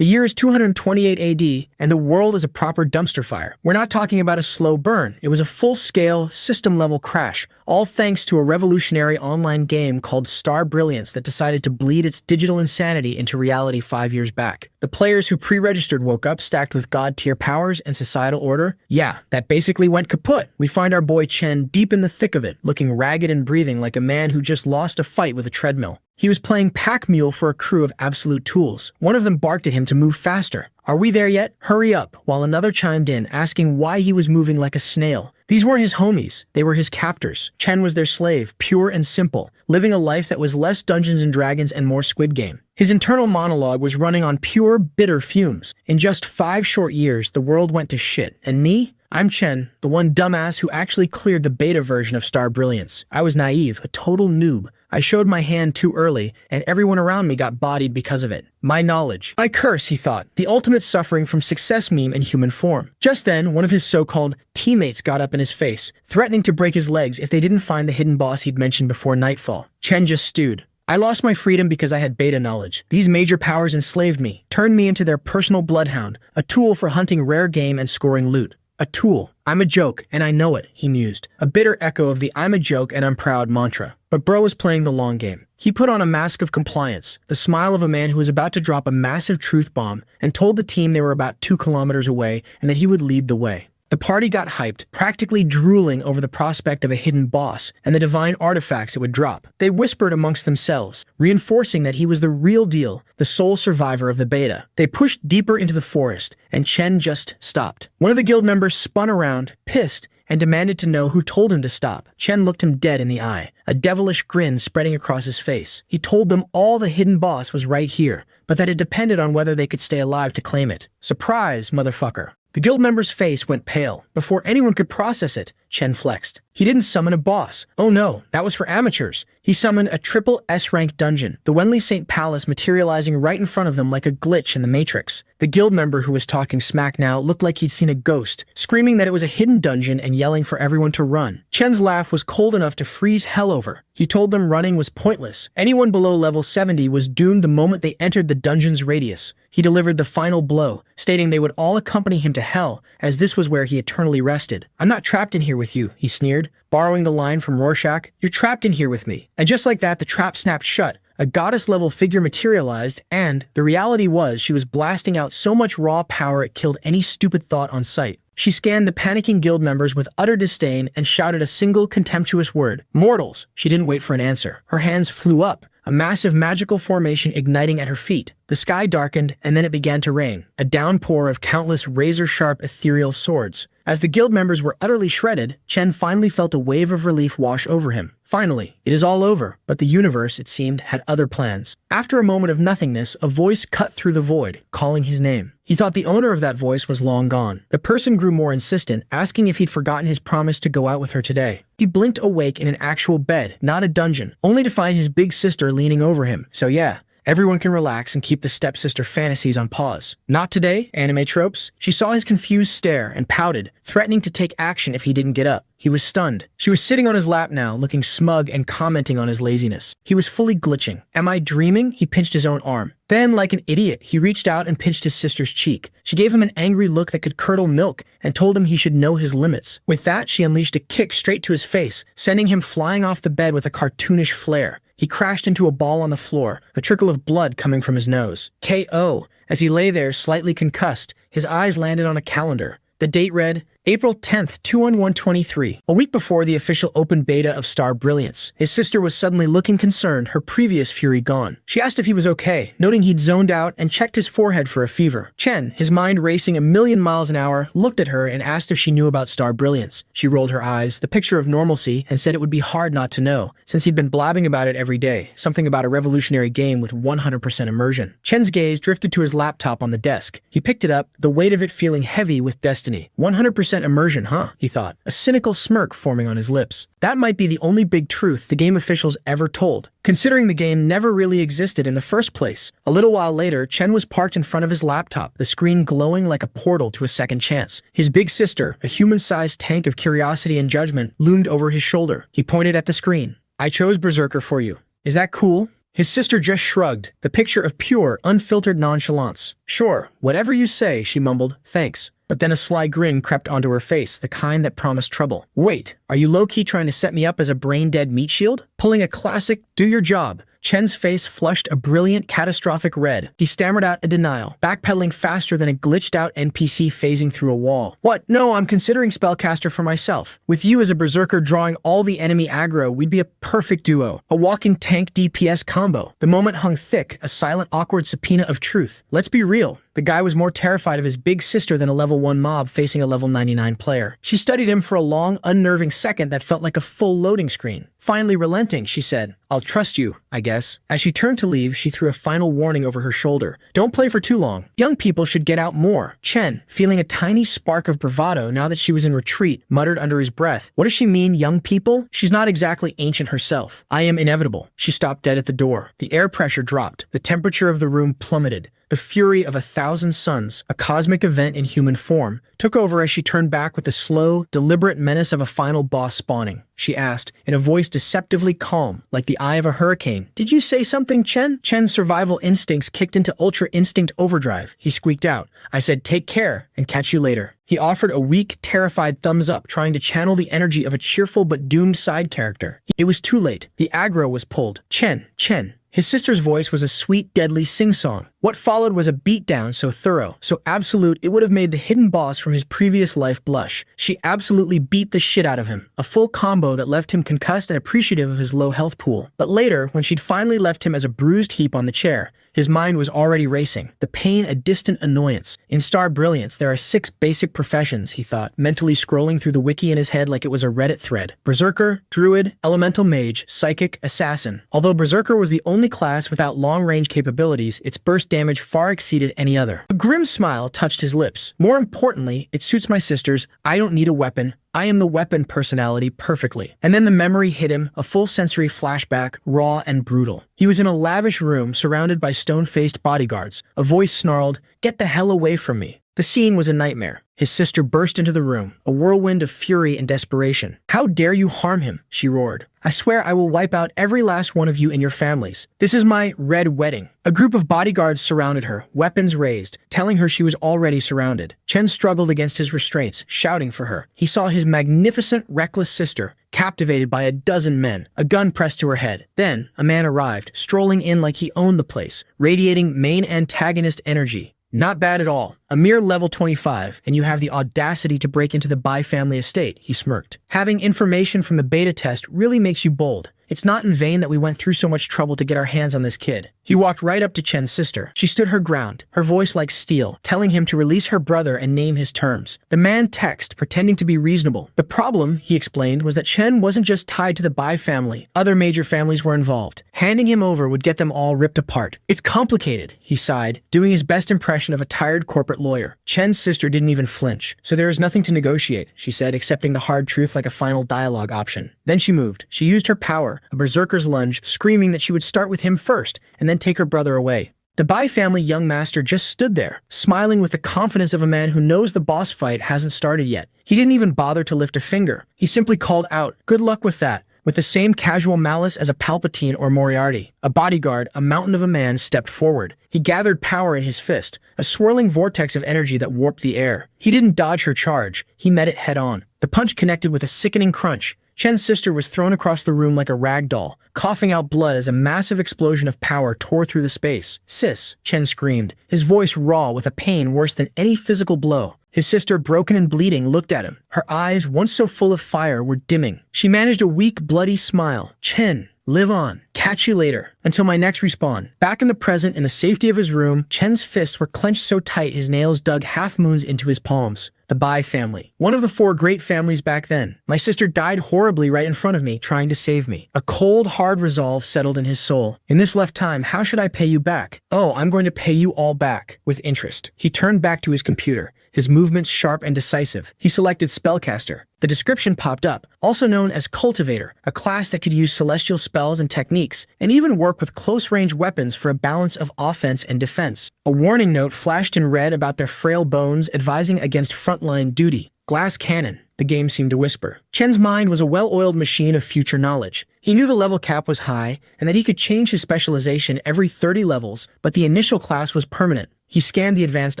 The year is 228 AD, and the world is a proper dumpster fire. We're not talking about a slow burn. It was a full-scale, system-level crash, all thanks to a revolutionary online game called Star Brilliance that decided to bleed its digital insanity into reality 5 years back. The players who pre-registered woke up stacked with god-tier powers and societal order. Yeah, that basically went kaput. We find our boy Chen deep in the thick of it, looking ragged and breathing like a man who just lost a fight with a treadmill. He was playing pack mule for a crew of absolute tools. One of them barked at him to move faster. "Are we there yet? Hurry up," while another chimed in, asking why he was moving like a snail. These weren't his homies, they were his captors. Chen was their slave, pure and simple, living a life that was less Dungeons and Dragons and more Squid Game. His internal monologue was running on pure, bitter fumes. In just 5 short years, the world went to shit. And me? I'm Chen, the one dumbass who actually cleared the beta version of Star Brilliance. I was naive, a total noob. I showed my hand too early, and everyone around me got bodied because of it. My knowledge. My curse, he thought. The ultimate suffering from success meme in human form. Just then, one of his so-called teammates got up in his face, threatening to break his legs if they didn't find the hidden boss he'd mentioned before nightfall. Chen just stewed. I lost my freedom because I had beta knowledge. These major powers enslaved me, turned me into their personal bloodhound, a tool for hunting rare game and scoring loot. A tool. I'm a joke, and I know it, he mused. A bitter echo of the "I'm a joke and I'm proud" mantra. But bro was playing the long game. He put on a mask of compliance, the smile of a man who was about to drop a massive truth bomb, and told the team they were about 2 kilometers away and that he would lead the way. The party got hyped, practically drooling over the prospect of a hidden boss and the divine artifacts it would drop. They whispered amongst themselves, reinforcing that he was the real deal, the sole survivor of the beta. They pushed deeper into the forest, and Chen just stopped. One of the guild members spun around, pissed, and demanded to know who told him to stop. Chen looked him dead in the eye, a devilish grin spreading across his face. He told them all the hidden boss was right here, but that it depended on whether they could stay alive to claim it. Surprise, motherfucker. The guild member's face went pale. Before anyone could process it, Chen flexed. He didn't summon a boss. Oh no, that was for amateurs. He summoned a triple S-rank dungeon, the Wenli St. Palace materializing right in front of them like a glitch in the Matrix. The guild member who was talking smack now looked like he'd seen a ghost, screaming that it was a hidden dungeon and yelling for everyone to run. Chen's laugh was cold enough to freeze hell over. He told them running was pointless. Anyone below level 70 was doomed the moment they entered the dungeon's radius. He delivered the final blow, stating they would all accompany him to hell, as this was where he eternally rested. "I'm not trapped in here with you," he sneered, borrowing the line from Rorschach. "You're trapped in here with me." And just like that, the trap snapped shut. A goddess-level figure materialized, and the reality was she was blasting out so much raw power it killed any stupid thought on sight. She scanned the panicking guild members with utter disdain and shouted a single contemptuous word. "Mortals!" She didn't wait for an answer. Her hands flew up, a massive magical formation igniting at her feet. The sky darkened, and then it began to rain, a downpour of countless razor-sharp ethereal swords. As the guild members were utterly shredded, Chen finally felt a wave of relief wash over him. Finally, it is all over, but the universe, it seemed, had other plans. After a moment of nothingness, a voice cut through the void, calling his name. He thought the owner of that voice was long gone. The person grew more insistent, asking if he'd forgotten his promise to go out with her today. He blinked awake in an actual bed, not a dungeon, only to find his big sister leaning over him. So yeah, everyone can relax and keep the stepsister fantasies on pause. Not today, anime tropes. She saw his confused stare and pouted, threatening to take action if he didn't get up. He was stunned. She was sitting on his lap now, looking smug and commenting on his laziness. He was fully glitching. Am I dreaming? He pinched his own arm. Then, like an idiot, he reached out and pinched his sister's cheek. She gave him an angry look that could curdle milk and told him he should know his limits. With that, she unleashed a kick straight to his face, sending him flying off the bed with a cartoonish flare. He crashed into a ball on the floor, a trickle of blood coming from his nose. KO. As he lay there, slightly concussed, his eyes landed on a calendar. The date read, April 10th, 2/1/23, a week before the official open beta of Star Brilliance. His sister was suddenly looking concerned, her previous fury gone. She asked if he was okay, noting he'd zoned out and checked his forehead for a fever. Chen, his mind racing a million miles an hour, looked at her and asked if she knew about Star Brilliance. She rolled her eyes, the picture of normalcy, and said it would be hard not to know, since he'd been blabbing about it every day, something about a revolutionary game with 100% immersion. Chen's gaze drifted to his laptop on the desk. He picked it up, the weight of it feeling heavy with destiny. 100% immersion, huh? He thought, a cynical smirk forming on his lips. That might be the only big truth the game officials ever told, considering the game never really existed in the first place. A little while later, Chen was parked in front of his laptop, the screen glowing like a portal to a second chance. His big sister, a human-sized tank of curiosity and judgment, loomed over his shoulder. He pointed at the screen. I chose Berserker for you. Is that cool? His sister just shrugged, the picture of pure, unfiltered nonchalance. "Sure, whatever you say," she mumbled. "Thanks." But then a sly grin crept onto her face, the kind that promised trouble. "Wait, are you low-key trying to set me up as a brain-dead meat shield? Pulling a classic, do your job." Chen's face flushed a brilliant, catastrophic red. He stammered out a denial, backpedaling faster than a glitched-out NPC phasing through a wall. "What? No, I'm considering spellcaster for myself. With you as a berserker drawing all the enemy aggro, we'd be a perfect duo. A walking tank DPS combo." The moment hung thick, a silent, awkward subpoena of truth. Let's be real. The guy was more terrified of his big sister than a level 1 mob facing a level 99 player. She studied him for a long, unnerving second that felt like a full loading screen. Finally relenting, she said, "I'll trust you, I guess." As she turned to leave, she threw a final warning over her shoulder. "Don't play for too long. Young people should get out more." Chen, feeling a tiny spark of bravado now that she was in retreat, muttered under his breath, "What does she mean, young people? She's not exactly ancient herself. I am inevitable." She stopped dead at the door. The air pressure dropped. The temperature of the room plummeted. The fury of 1,000 suns, a cosmic event in human form, took over as she turned back with the slow, deliberate menace of a final boss spawning. She asked, in a voice deceptively calm, like the eye of a hurricane, "Did you say something, Chen?" Chen's survival instincts kicked into ultra instinct overdrive. He squeaked out, "I said take care and catch you later." He offered a weak, terrified thumbs up, trying to channel the energy of a cheerful but doomed side character. It was too late. The aggro was pulled. "Chen, Chen." His sister's voice was a sweet, deadly sing-song. What followed was a beatdown so thorough, so absolute, it would have made the hidden boss from his previous life blush. She absolutely beat the shit out of him. A full combo that left him concussed and appreciative of his low health pool. But later, when she'd finally left him as a bruised heap on the chair, his mind was already racing, the pain a distant annoyance. In Star Brilliance, there are 6 basic professions, he thought, mentally scrolling through the wiki in his head like it was a Reddit thread. Berserker, Druid, Elemental Mage, Psychic, Assassin. Although Berserker was the only class without long-range capabilities, its burst damage far exceeded any other. A grim smile touched his lips. "More importantly, it suits my sisters. I don't need a weapon. I am the weapon personality perfectly." And then the memory hit him, a full sensory flashback, raw and brutal. He was in a lavish room surrounded by stone-faced bodyguards. A voice snarled, "Get the hell away from me." The scene was a nightmare. His sister burst into the room, a whirlwind of fury and desperation. "How dare you harm him?" she roared. "I swear I will wipe out every last one of you and your families. This is my red wedding." A group of bodyguards surrounded her, weapons raised, telling her she was already surrounded. Chen struggled against his restraints, shouting for her. He saw his magnificent, reckless sister, captivated by a dozen men, a gun pressed to her head. Then, a man arrived, strolling in like he owned the place, radiating main antagonist energy. "Not bad at all. A mere level 25, and you have the audacity to break into the Bai family estate," he smirked. "Having information from the beta test really makes you bold. It's not in vain that we went through so much trouble to get our hands on this kid." He walked right up to Chen's sister. She stood her ground, her voice like steel, telling him to release her brother and name his terms. The man texted, pretending to be reasonable. The problem, he explained, was that Chen wasn't just tied to the Bai family. Other major families were involved. Handing him over would get them all ripped apart. "It's complicated," he sighed, doing his best impression of a tired corporate lawyer. Chen's sister didn't even flinch. "So there is nothing to negotiate," she said, accepting the hard truth like a final dialogue option. Then she moved. She used her power, a berserker's lunge, screaming that she would start with him first, and then take her brother away. The Bai family young master just stood there, smiling with the confidence of a man who knows the boss fight hasn't started yet. He didn't even bother to lift a finger. He simply called out, "Good luck with that," with the same casual malice as a Palpatine or Moriarty. A bodyguard, a mountain of a man, stepped forward. He gathered power in his fist, a swirling vortex of energy that warped the air. He didn't dodge her charge. He met it head-on. The punch connected with a sickening crunch. Chen's sister was thrown across the room like a rag doll, coughing out blood as a massive explosion of power tore through the space. "Sis," Chen screamed, his voice raw with a pain worse than any physical blow. His sister, broken and bleeding, looked at him. Her eyes, once so full of fire, were dimming. She managed a weak, bloody smile. "Chen, live on. Catch you later. Until my next respawn." Back in the present, in the safety of his room, Chen's fists were clenched so tight his nails dug half-moons into his palms. The Bai family. One of the 4 great families back then. My sister died horribly right in front of me, trying to save me. A cold, hard resolve settled in his soul. "In this left time, how should I pay you back?" "Oh, I'm going to pay you all back. With interest." He turned back to his computer, his movements sharp and decisive. He selected Spellcaster. The description popped up, also known as Cultivator, a class that could use celestial spells and techniques, and even work with close-range weapons for a balance of offense and defense. A warning note flashed in red about their frail bones, advising against frontline duty. Glass cannon. the game seemed to whisper. Chen's mind was a well-oiled machine of future knowledge. He knew the level cap was high and that he could change his specialization every 30 levels, but the initial class was permanent. He scanned the advanced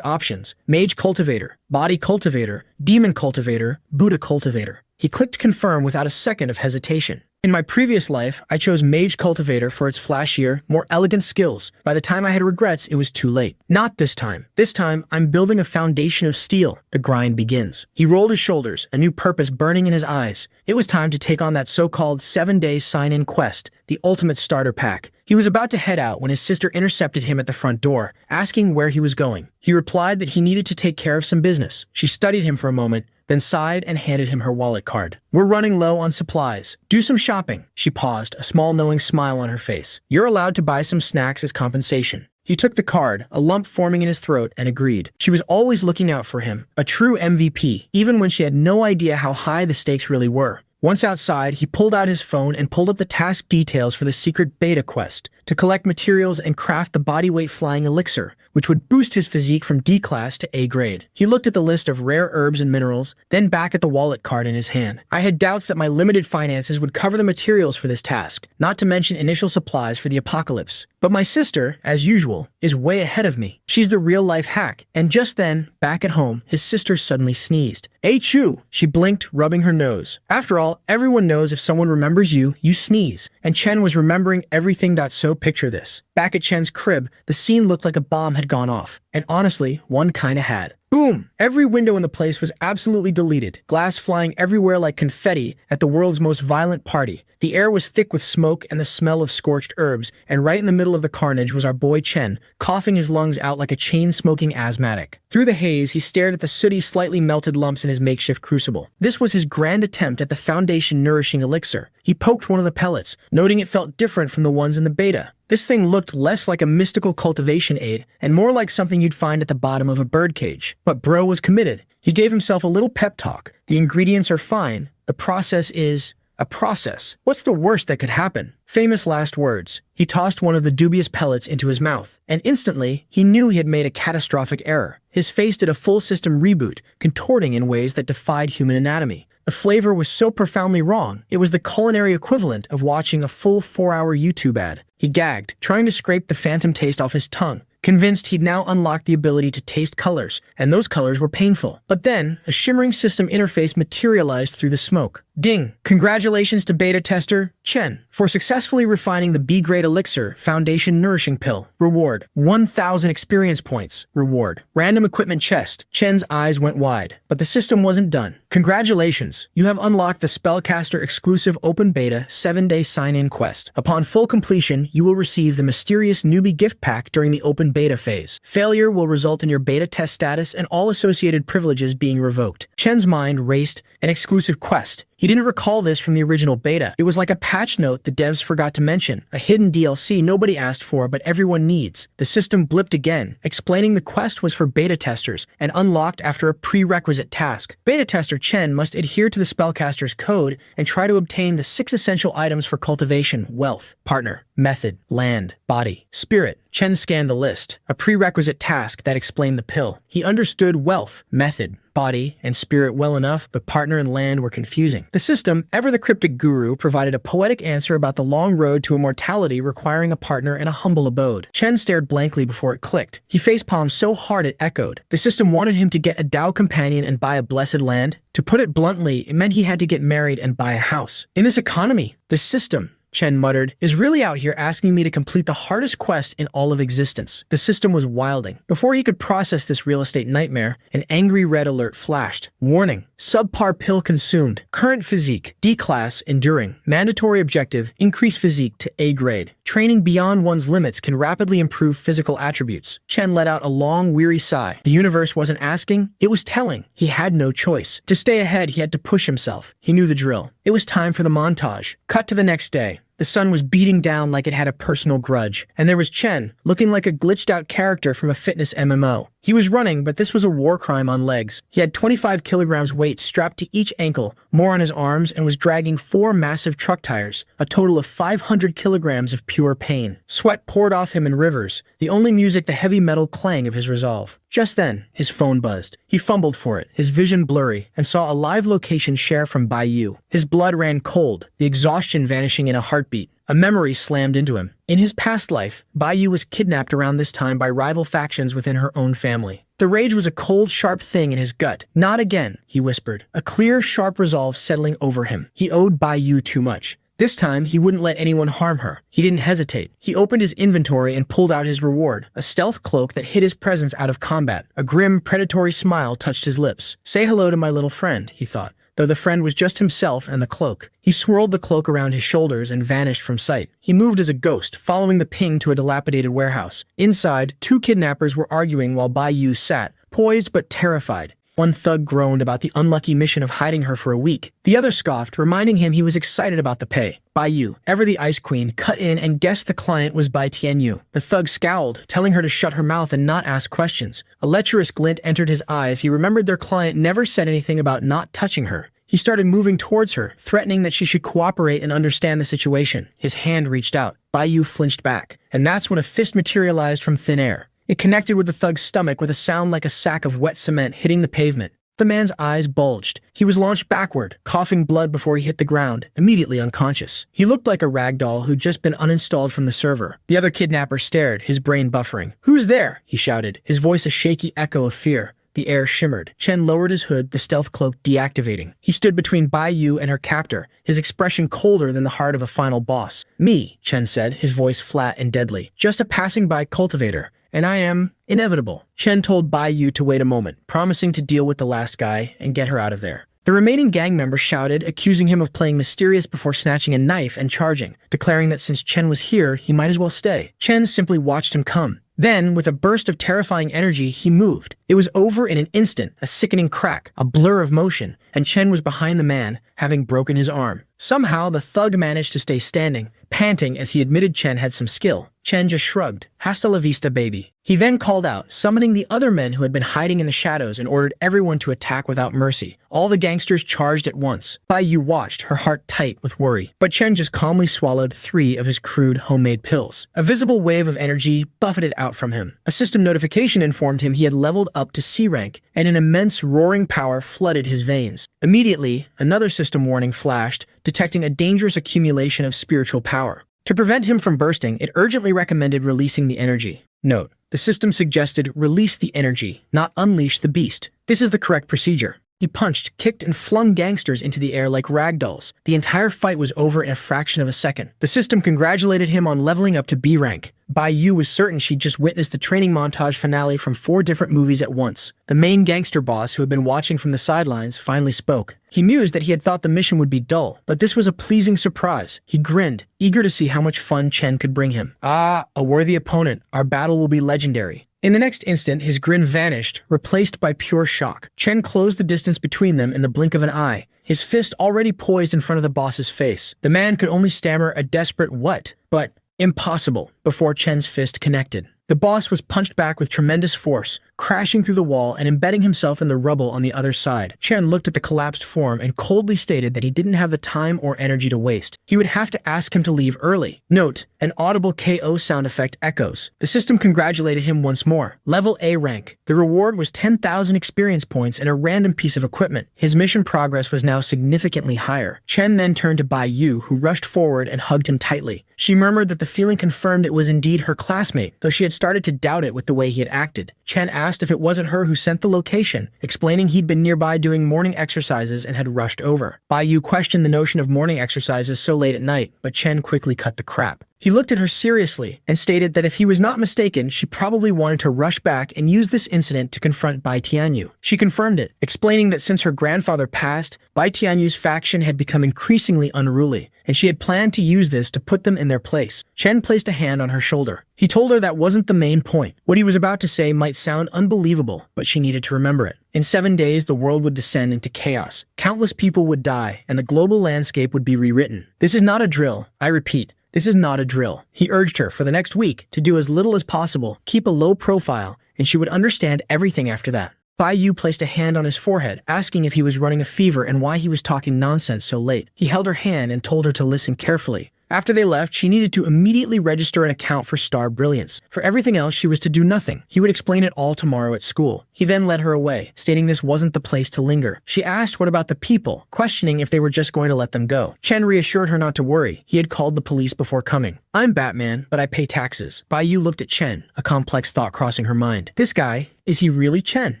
options: Mage Cultivator, Body Cultivator, Demon Cultivator, Buddha Cultivator. He clicked confirm without a second of hesitation. In my previous life, I chose Mage Cultivator for its flashier, more elegant skills. By the time I had regrets, it was too late. Not this time. This time, I'm building a foundation of steel. The grind begins. He rolled his shoulders, a new purpose burning in his eyes. It was time to take on that so-called 7-day sign-in quest, the ultimate starter pack. He was about to head out when his sister intercepted him at the front door, asking where he was going. He replied that he needed to take care of some business. She studied him for a moment, then sighed and handed him her wallet card. We're running low on supplies. Do some shopping. She paused, a small knowing smile on her face. You're allowed to buy some snacks as compensation. He took the card, a lump forming in his throat, and agreed. She was always looking out for him, a true MVP, even when she had no idea how high the stakes really were. Once outside, he pulled out his phone and pulled up the task details for the secret beta quest to collect materials and craft the bodyweight flying elixir, which would boost his physique from D class to A grade. He looked at the list of rare herbs and minerals, then back at the wallet card in his hand. I had doubts that my limited finances would cover the materials for this task, not to mention initial supplies for the apocalypse. But my sister, as usual, is way ahead of me. She's the real-life hack. And just then, back at home, his sister suddenly sneezed. Achoo! She blinked, rubbing her nose. After all, everyone knows if someone remembers you, you sneeze. And Chen was remembering everything. So picture this. Back at Chen's crib, the scene looked like a bomb had gone off. And honestly, one kinda had. Boom! Every window in the place was absolutely deleted, glass flying everywhere like confetti at the world's most violent party. The air was thick with smoke and the smell of scorched herbs, and right in the middle of the carnage was our boy Chen, coughing his lungs out like a chain-smoking asthmatic. Through the haze, he stared at the sooty, slightly melted lumps in his makeshift crucible. This was his grand attempt at the foundation-nourishing elixir. He poked one of the pellets, noting it felt different from the ones in the beta. This thing looked less like a mystical cultivation aid and more like something you'd find at the bottom of a birdcage. But bro was committed. He gave himself a little pep talk. The ingredients are fine. The process is a process. What's the worst that could happen? Famous last words. He tossed one of the dubious pellets into his mouth, and instantly, he knew he had made a catastrophic error. His face did a full system reboot, contorting in ways that defied human anatomy. The flavor was so profoundly wrong, it was the culinary equivalent of watching a full 4-hour YouTube ad. He gagged, trying to scrape the phantom taste off his tongue, convinced he'd now unlocked the ability to taste colors, and those colors were painful. But then, a shimmering system interface materialized through the smoke. Ding! Congratulations to beta tester Chen for successfully refining the B-grade elixir foundation nourishing pill. Reward: 1,000 experience points. Reward: random equipment chest. Chen's eyes went wide, but the system wasn't done. Congratulations! You have unlocked the Spellcaster exclusive open beta 7-day sign-in quest. Upon full completion, you will receive the mysterious newbie gift pack during the open beta phase. Failure will result in your beta test status and all associated privileges being revoked. Chen's mind raced. An exclusive quest. He didn't recall this from the original beta. It was like a patch note the devs forgot to mention, a hidden DLC nobody asked for but everyone needs. The system blipped again, explaining the quest was for beta testers and unlocked after a prerequisite task. Beta tester Chen must adhere to the spellcaster's code and try to obtain the 6 essential items for cultivation: wealth, partner, method, land, body, spirit. Chen scanned the list, a prerequisite task that explained the pill. He understood wealth, method, body, and spirit well enough, but partner and land were confusing. The system, ever the cryptic guru, provided a poetic answer about the long road to immortality requiring a partner and a humble abode. Chen stared blankly before it clicked. He facepalmed so hard it echoed. The system wanted him to get a Tao companion and buy a blessed land. To put it bluntly, it meant he had to get married and buy a house. In this economy, the system, Chen muttered, is really out here asking me to complete the hardest quest in all of existence. The system was wilding. Before he could process this real estate nightmare, an angry red alert flashed. Warning: subpar pill consumed. Current physique: D class, enduring. Mandatory objective: increase physique to A grade. Training beyond one's limits can rapidly improve physical attributes. Chen let out a long, weary sigh. The universe wasn't asking, it was telling. He had no choice. To stay ahead, he had to push himself. He knew the drill. It was time for the montage. Cut to the next day. The sun was beating down like it had a personal grudge, and there was Chen, looking like a glitched-out character from a fitness MMO. He was running, but this was a war crime on legs. He had 25 kilograms weight strapped to each ankle, more on his arms, and was dragging 4 massive truck tires, a total of 500 kilograms of pure pain. Sweat poured off him in rivers, the only music the heavy metal clang of his resolve. Just then, his phone buzzed. He fumbled for it, his vision blurry, and saw a live location share from Baiyu. His blood ran cold, the exhaustion vanishing in a heartbeat. A memory slammed into him. In his past life, Baiyu was kidnapped around this time by rival factions within her own family. The rage was a cold, sharp thing in his gut. Not again, he whispered, a clear, sharp resolve settling over him. He owed Baiyu too much. This time, he wouldn't let anyone harm her. He didn't hesitate. He opened his inventory and pulled out his reward, a stealth cloak that hid his presence out of combat. A grim, predatory smile touched his lips. Say hello to my little friend, he thought, though the friend was just himself and the cloak. He swirled the cloak around his shoulders and vanished from sight. He moved as a ghost, following the ping to a dilapidated warehouse. Inside, two kidnappers were arguing while Baiyu sat, poised but terrified. One thug groaned about the unlucky mission of hiding her for a week. The other scoffed, reminding him he was excited about the pay. Baiyu, ever the Ice Queen, cut in and guessed the client was Bai Tianyu. The thug scowled, telling her to shut her mouth and not ask questions. A lecherous glint entered his eyes. He remembered their client never said anything about not touching her. He started moving towards her, threatening that she should cooperate and understand the situation. His hand reached out. Baiyu flinched back, and that's when a fist materialized from thin air. It connected with the thug's stomach with a sound like a sack of wet cement hitting the pavement. The man's eyes bulged. He was launched backward, coughing blood before he hit the ground, immediately unconscious. He looked like a ragdoll who'd just been uninstalled from the server. The other kidnapper stared, his brain buffering. "Who's there?" he shouted, his voice a shaky echo of fear. The air shimmered. Chen lowered his hood, the stealth cloak deactivating. He stood between Baiyu and her captor, his expression colder than the heart of a final boss. "Me," Chen said, his voice flat and deadly. "Just a passing-by cultivator. And I am inevitable." Chen told Baiyu to wait a moment, promising to deal with the last guy and get her out of there. The remaining gang members shouted, accusing him of playing mysterious before snatching a knife and charging, declaring that since Chen was here, he might as well stay. Chen simply watched him come. Then, with a burst of terrifying energy, he moved. It was over in an instant, a sickening crack, a blur of motion, and Chen was behind the man, having broken his arm. Somehow, the thug managed to stay standing, panting as he admitted Chen had some skill. Chen just shrugged. "Hasta la vista, baby." He then called out, summoning the other men who had been hiding in the shadows, and ordered everyone to attack without mercy. All the gangsters charged at once. Baiyu watched, her heart tight with worry. But Chen just calmly swallowed 3 of his crude homemade pills. A visible wave of energy buffeted out from him. A system notification informed him he had leveled up to C rank, and an immense roaring power flooded his veins. Immediately, another system warning flashed, detecting a dangerous accumulation of spiritual power. To prevent him from bursting, it urgently recommended releasing the energy. Note: the system suggested release the energy, not unleash the beast. This is the correct procedure. He punched, kicked, and flung gangsters into the air like ragdolls. The entire fight was over in a fraction of a second. The system congratulated him on leveling up to B rank. Baiyu was certain she'd just witnessed the training montage finale from 4 different movies at once. The main gangster boss, who had been watching from the sidelines, finally spoke. He mused that he had thought the mission would be dull, but this was a pleasing surprise. He grinned, eager to see how much fun Chen could bring him. "Ah, a worthy opponent. Our battle will be legendary." In the next instant, his grin vanished, replaced by pure shock. Chen closed the distance between them in the blink of an eye, his fist already poised in front of the boss's face. The man could only stammer a desperate "what?" but impossible before Chen's fist connected. The boss was punched back with tremendous force, crashing through the wall and embedding himself in the rubble on the other side. Chen looked at the collapsed form and coldly stated that he didn't have the time or energy to waste. He would have to ask him to leave early. Note: an audible KO sound effect echoes. The system congratulated him once more. Level A rank. The reward was 10,000 experience points and a random piece of equipment. His mission progress was now significantly higher. Chen then turned to Baiyu, who rushed forward and hugged him tightly. She murmured that the feeling confirmed it was indeed her classmate, though she had started to doubt it with the way he had acted. Chen asked if it wasn't her who sent the location, explaining he'd been nearby doing morning exercises and had rushed over. Baiyu questioned the notion of morning exercises so late at night, but Chen quickly cut the crap. He looked at her seriously and stated that if he was not mistaken, she probably wanted to rush back and use this incident to confront Bai Tianyu. She confirmed it, explaining that since her grandfather passed, Bai Tianyu's faction had become increasingly unruly, and she had planned to use this to put them in their place. Chen placed a hand on her shoulder. He told her that wasn't the main point. What he was about to say might sound unbelievable, but she needed to remember it. In 7 days, the world would descend into chaos. Countless people would die, and the global landscape would be rewritten. This is not a drill. I repeat, this is not a drill. He urged her for the next week to do as little as possible, keep a low profile, and she would understand everything after that. Baiyu placed a hand on his forehead, asking if he was running a fever and why he was talking nonsense so late. He held her hand and told her to listen carefully. After they left, she needed to immediately register an account for Star Brilliance. For everything else, she was to do nothing. He would explain it all tomorrow at school. He then led her away, stating this wasn't the place to linger. She asked what about the people, questioning if they were just going to let them go. Chen reassured her not to worry. He had called the police before coming. I'm Batman, but I pay taxes. Baiyu looked at Chen, a complex thought crossing her mind. This guy, is he really Chen?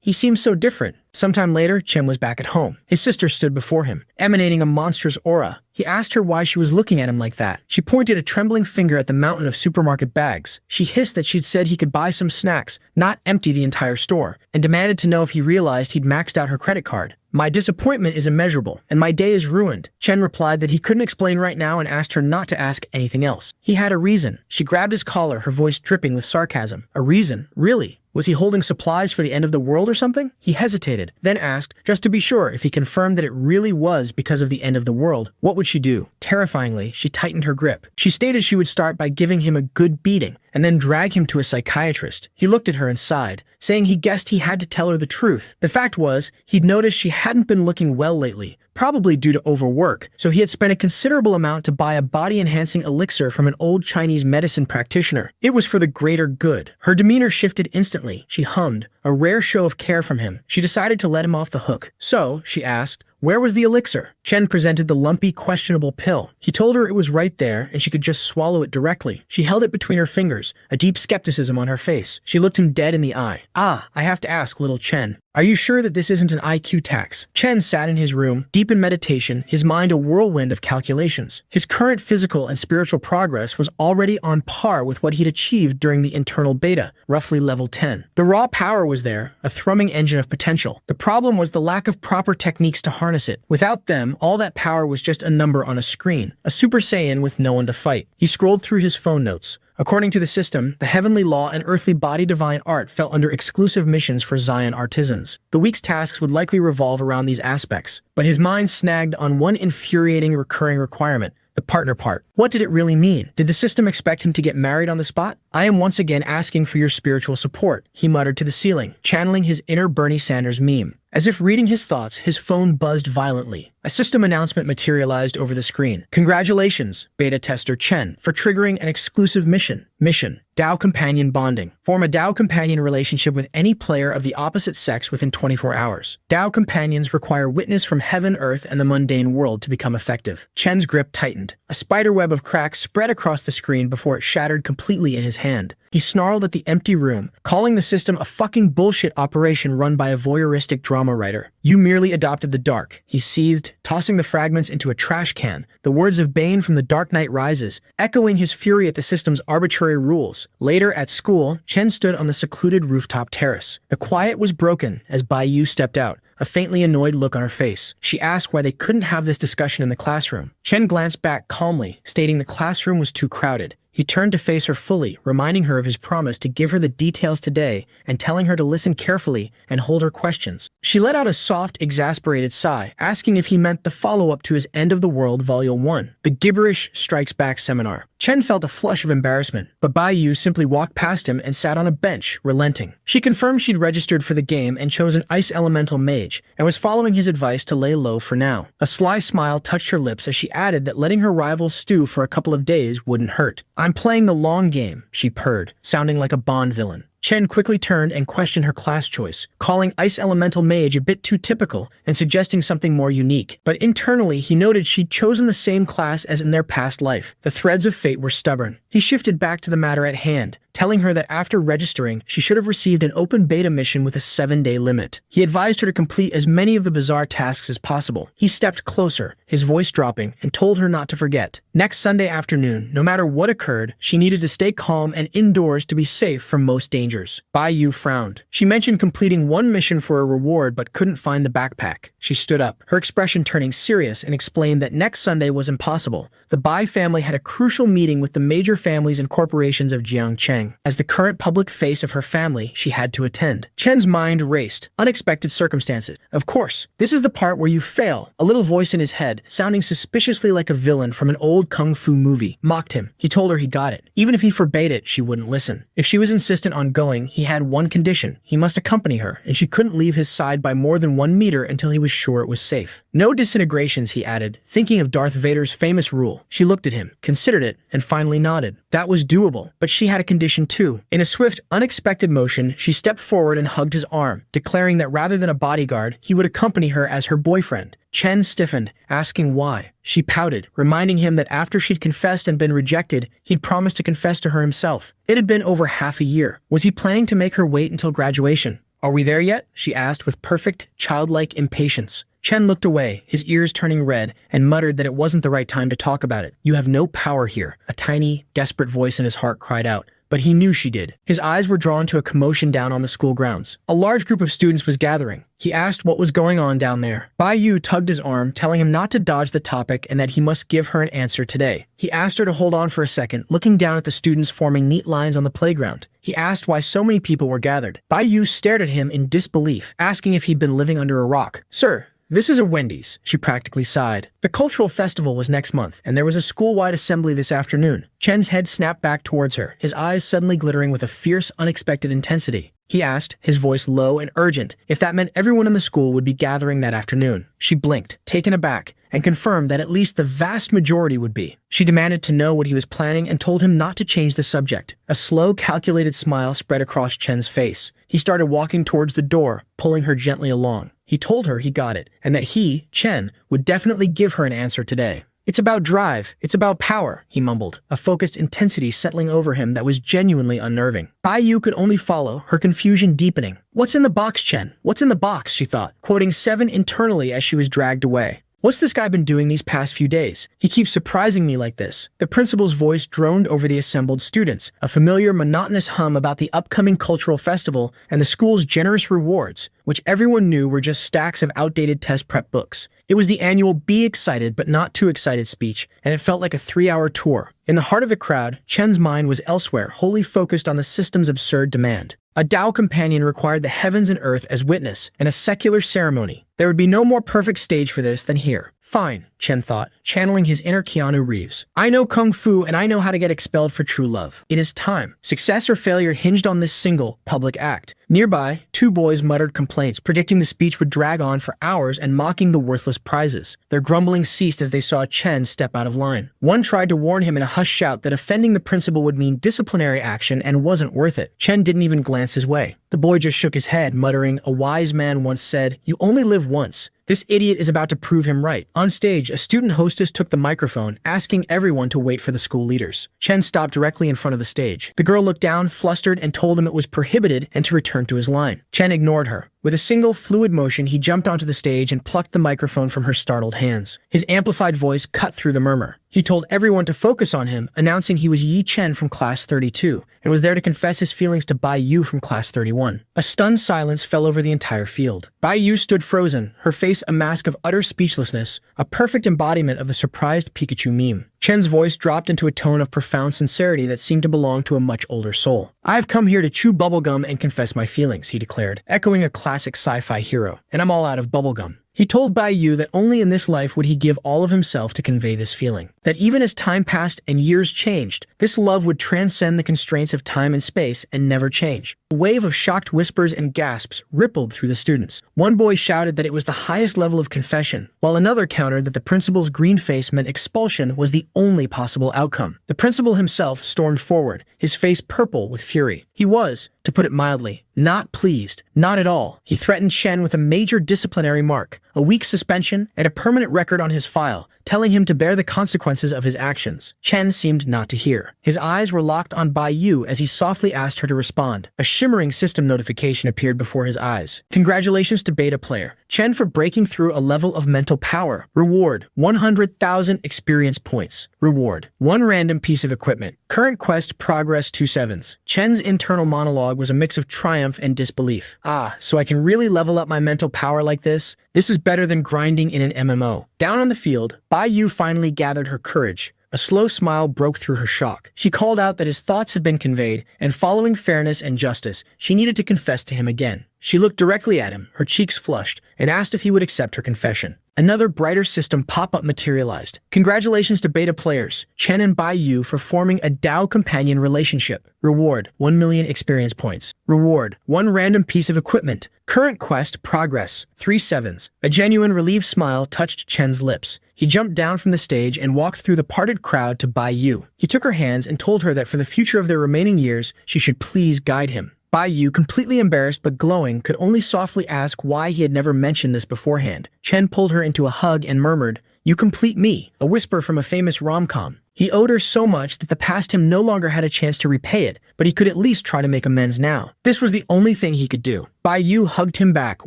He seems so different. Sometime later, Chen was back at home. His sister stood before him, emanating a monstrous aura. He asked her why she was looking at him like that. She pointed a trembling finger at the mountain of supermarket bags. She hissed that she'd said he could buy some snacks, not empty the entire store, and demanded to know if he realized he'd maxed out her credit card. My disappointment is immeasurable, and my day is ruined. Chen replied that he couldn't explain right now and asked her not to ask anything else. He had a reason. She grabbed his collar, her voice dripping with sarcasm. A reason? Really? Was he holding supplies for the end of the world or something? He hesitated, then asked, just to be sure, if he confirmed that it really was because of the end of the world, what would she do? Terrifyingly, she tightened her grip. She stated she would start by giving him a good beating, and then drag him to a psychiatrist. He looked at her and sighed, saying he guessed he had to tell her the truth. The fact was, he'd noticed she hadn't been looking well lately, probably due to overwork, so he had spent a considerable amount to buy a body-enhancing elixir from an old Chinese medicine practitioner. It was for the greater good. Her demeanor shifted instantly. She hummed, a rare show of care from him. She decided to let him off the hook. So, she asked, where was the elixir? Chen presented the lumpy, questionable pill. He told her it was right there and she could just swallow it directly. She held it between her fingers, a deep skepticism on her face. She looked him dead in the eye. I have to ask, little Chen. Are you sure that this isn't an IQ tax? Chen sat in his room, deep in meditation, his mind a whirlwind of calculations. His current physical and spiritual progress was already on par with what he'd achieved during the internal beta, roughly level 10. The raw power was there, a thrumming engine of potential. The problem was the lack of proper techniques to harness it. Without them, all that power was just a number on a screen, a Super Saiyan with no one to fight. He scrolled through his phone notes. According to the system, the heavenly law and earthly body divine art fell under exclusive missions for Zion artisans. The week's tasks would likely revolve around these aspects, but his mind snagged on one infuriating recurring requirement, the partner part. What did it really mean? Did the system expect him to get married on the spot? I am once again asking for your spiritual support, he muttered to the ceiling, channeling his inner Bernie Sanders meme. As if reading his thoughts, his phone buzzed violently. A system announcement materialized over the screen. Congratulations, beta tester Chen, for triggering an exclusive mission. Mission: Dao Companion Bonding. Form a Dao Companion relationship with any player of the opposite sex within 24 hours. Dao Companions require witness from heaven, earth, and the mundane world to become effective. Chen's grip tightened. A spiderweb of cracks spread across the screen before it shattered completely in his hand. He snarled at the empty room, calling the system a fucking bullshit operation run by a voyeuristic drama writer. You merely adopted the dark, he seethed, tossing the fragments into a trash can, the words of Bane from The Dark Knight Rises, echoing his fury at the system's arbitrary rules. Later, at school, Chen stood on the secluded rooftop terrace. The quiet was broken as Baiyu stepped out, a faintly annoyed look on her face. She asked why they couldn't have this discussion in the classroom. Chen glanced back calmly, stating the classroom was too crowded. He turned to face her fully, reminding her of his promise to give her the details today and telling her to listen carefully and hold her questions. She let out a soft, exasperated sigh, asking if he meant the follow-up to his End of the World Volume 1, the Gibberish Strikes Back seminar. Chen felt a flush of embarrassment, but Baiyu simply walked past him and sat on a bench, relenting. She confirmed she'd registered for the game and chose an Ice Elemental Mage, and was following his advice to lay low for now. A sly smile touched her lips as she added that letting her rivals stew for a couple of days wouldn't hurt. I'm playing the long game, she purred, sounding like a Bond villain. Chen quickly turned and questioned her class choice, calling Ice Elemental Mage a bit too typical and suggesting something more unique. But internally, he noted she'd chosen the same class as in their past life. The threads of fate were stubborn. He shifted back to the matter at hand, telling her that after registering, she should have received an open beta mission with a 7-day limit. He advised her to complete as many of the bizarre tasks as possible. He stepped closer, his voice dropping, and told her not to forget. Next Sunday afternoon, no matter what occurred, she needed to stay calm and indoors to be safe from most dangers. Baiyu frowned. She mentioned completing one mission for a reward but couldn't find the backpack. She stood up, her expression turning serious, and explained that next Sunday was impossible. The Bai family had a crucial meeting with the major families and corporations of Jiangcheng. As the current public face of her family, she had to attend. Chen's mind raced. Unexpected circumstances. Of course, this is the part where you fail. A little voice in his head, head, sounding suspiciously like a villain from an old kung fu movie, mocked him. He told her he got it. Even if he forbade it, she wouldn't listen. If she was insistent on going, he had one condition. He must accompany her, and she couldn't leave his side by more than 1 meter until he was sure it was safe. No disintegrations, he added, thinking of Darth Vader's famous rule. She looked at him, considered it, and finally nodded. That was doable, but she had a condition too. In a swift, unexpected motion, she stepped forward and hugged his arm, declaring that rather than a bodyguard, he would accompany her as her boyfriend. Chen stiffened, asking why. She pouted, reminding him that after she'd confessed and been rejected, he'd promised to confess to her himself. It had been over half a year. Was he planning to make her wait until graduation? Are we there yet? She asked with perfect, childlike impatience. Chen looked away, his ears turning red, and muttered that it wasn't the right time to talk about it. You have no power here, a tiny, desperate voice in his heart cried out. But he knew she did. His eyes were drawn to a commotion down on the school grounds. A large group of students was gathering. He asked what was going on down there. Bai Yu tugged his arm, telling him not to dodge the topic and that he must give her an answer today. He asked her to hold on for a second, looking down at the students forming neat lines on the playground. He asked why so many people were gathered. Bai Yu stared at him in disbelief, asking if he'd been living under a rock. Sir, this is a Wendy's, she practically sighed. The cultural festival was next month, and there was a school-wide assembly this afternoon. Chen's head snapped back towards her, his eyes suddenly glittering with a fierce, unexpected intensity. He asked, his voice low and urgent, if that meant everyone in the school would be gathering that afternoon. She blinked, taken aback, and confirmed that at least the vast majority would be. She demanded to know what he was planning and told him not to change the subject. A slow, calculated smile spread across Chen's face. He started walking towards the door, pulling her gently along. He told her he got it, and that he, Chen, would definitely give her an answer today. It's about drive. It's about power, he mumbled, a focused intensity settling over him that was genuinely unnerving. Bai Yu could only follow, her confusion deepening. What's in the box, Chen? What's in the box, she thought, quoting 7 internally as she was dragged away. What's this guy been doing these past few days? He keeps surprising me like this. The principal's voice droned over the assembled students, a familiar monotonous hum about the upcoming cultural festival and the school's generous rewards, which everyone knew were just stacks of outdated test prep books. It was the annual Be Excited But Not Too Excited speech, and it felt like a 3-hour tour. In the heart of the crowd, Chen's mind was elsewhere, wholly focused on the system's absurd demand. A Tao companion required the heavens and earth as witness, and a secular ceremony. There would be no more perfect stage for this than here. Fine, Chen thought, channeling his inner Keanu Reeves. I know Kung Fu and I know how to get expelled for true love. It is time. Success or failure hinged on this single, public act. Nearby, 2 boys muttered complaints, predicting the speech would drag on for hours and mocking the worthless prizes. Their grumbling ceased as they saw Chen step out of line. One tried to warn him in a hushed shout that offending the principal would mean disciplinary action and wasn't worth it. Chen didn't even glance his way. The boy just shook his head, muttering, a wise man once said, "You only live once." This idiot is about to prove him right. On stage, a student hostess took the microphone, asking everyone to wait for the school leaders. Chen stopped directly in front of the stage. The girl looked down, flustered, and told him it was prohibited and to return to his line. Chen ignored her. With a single, fluid motion, he jumped onto the stage and plucked the microphone from her startled hands. His amplified voice cut through the murmur. He told everyone to focus on him, announcing he was Yi Chen from Class 32, and was there to confess his feelings to Bai Yu from Class 31. A stunned silence fell over the entire field. Bai Yu stood frozen, her face a mask of utter speechlessness, a perfect embodiment of the surprised Pikachu meme. Chen's voice dropped into a tone of profound sincerity that seemed to belong to a much older soul. "I've come here to chew bubblegum and confess my feelings," he declared, echoing a classic sci-fi hero. "And I'm all out of bubblegum." He told Bai Yu that only in this life would he give all of himself to convey this feeling. That even as time passed and years changed, this love would transcend the constraints of time and space and never change. A wave of shocked whispers and gasps rippled through the students. One boy shouted that it was the highest level of confession, while another countered that the principal's green face meant expulsion was the only possible outcome. The principal himself stormed forward, his face purple with fury. He was, to put it mildly, not pleased. Not at all. He threatened Chen with a major disciplinary mark, a week's suspension, and a permanent record on his file, telling him to bear the consequences of his actions. Chen seemed not to hear. His eyes were locked on Bai Yu as he softly asked her to respond. A shimmering system notification appeared before his eyes. Congratulations to beta player Chen for breaking through a level of mental power. Reward, 100,000 experience points. Reward, 1 random piece of equipment. Current quest progress 2/7. Chen's internal monologue was a mix of triumph and disbelief. Ah, so I can really level up my mental power like this? This is better than grinding in an MMO. Down on the field, Bai Yu finally gathered her courage. A slow smile broke through her shock. She called out that his thoughts had been conveyed, and following fairness and justice, she needed to confess to him again. She looked directly at him, her cheeks flushed, and asked if he would accept her confession. Another brighter system pop-up materialized. Congratulations to beta players, Chen and Bai Yu, for forming a Dao companion relationship. Reward, 1 million experience points. Reward, 1 random piece of equipment. Current quest progress, 3 sevens. A genuine relieved smile touched Chen's lips. He jumped down from the stage and walked through the parted crowd to Bai Yu. He took her hands and told her that for the future of their remaining years, she should please guide him. Bai Yu, completely embarrassed but glowing, could only softly ask why he had never mentioned this beforehand. Chen pulled her into a hug and murmured, "You complete me," a whisper from a famous rom-com. He owed her so much that the past him no longer had a chance to repay it, but he could at least try to make amends now. This was the only thing he could do. Bai Yu hugged him back,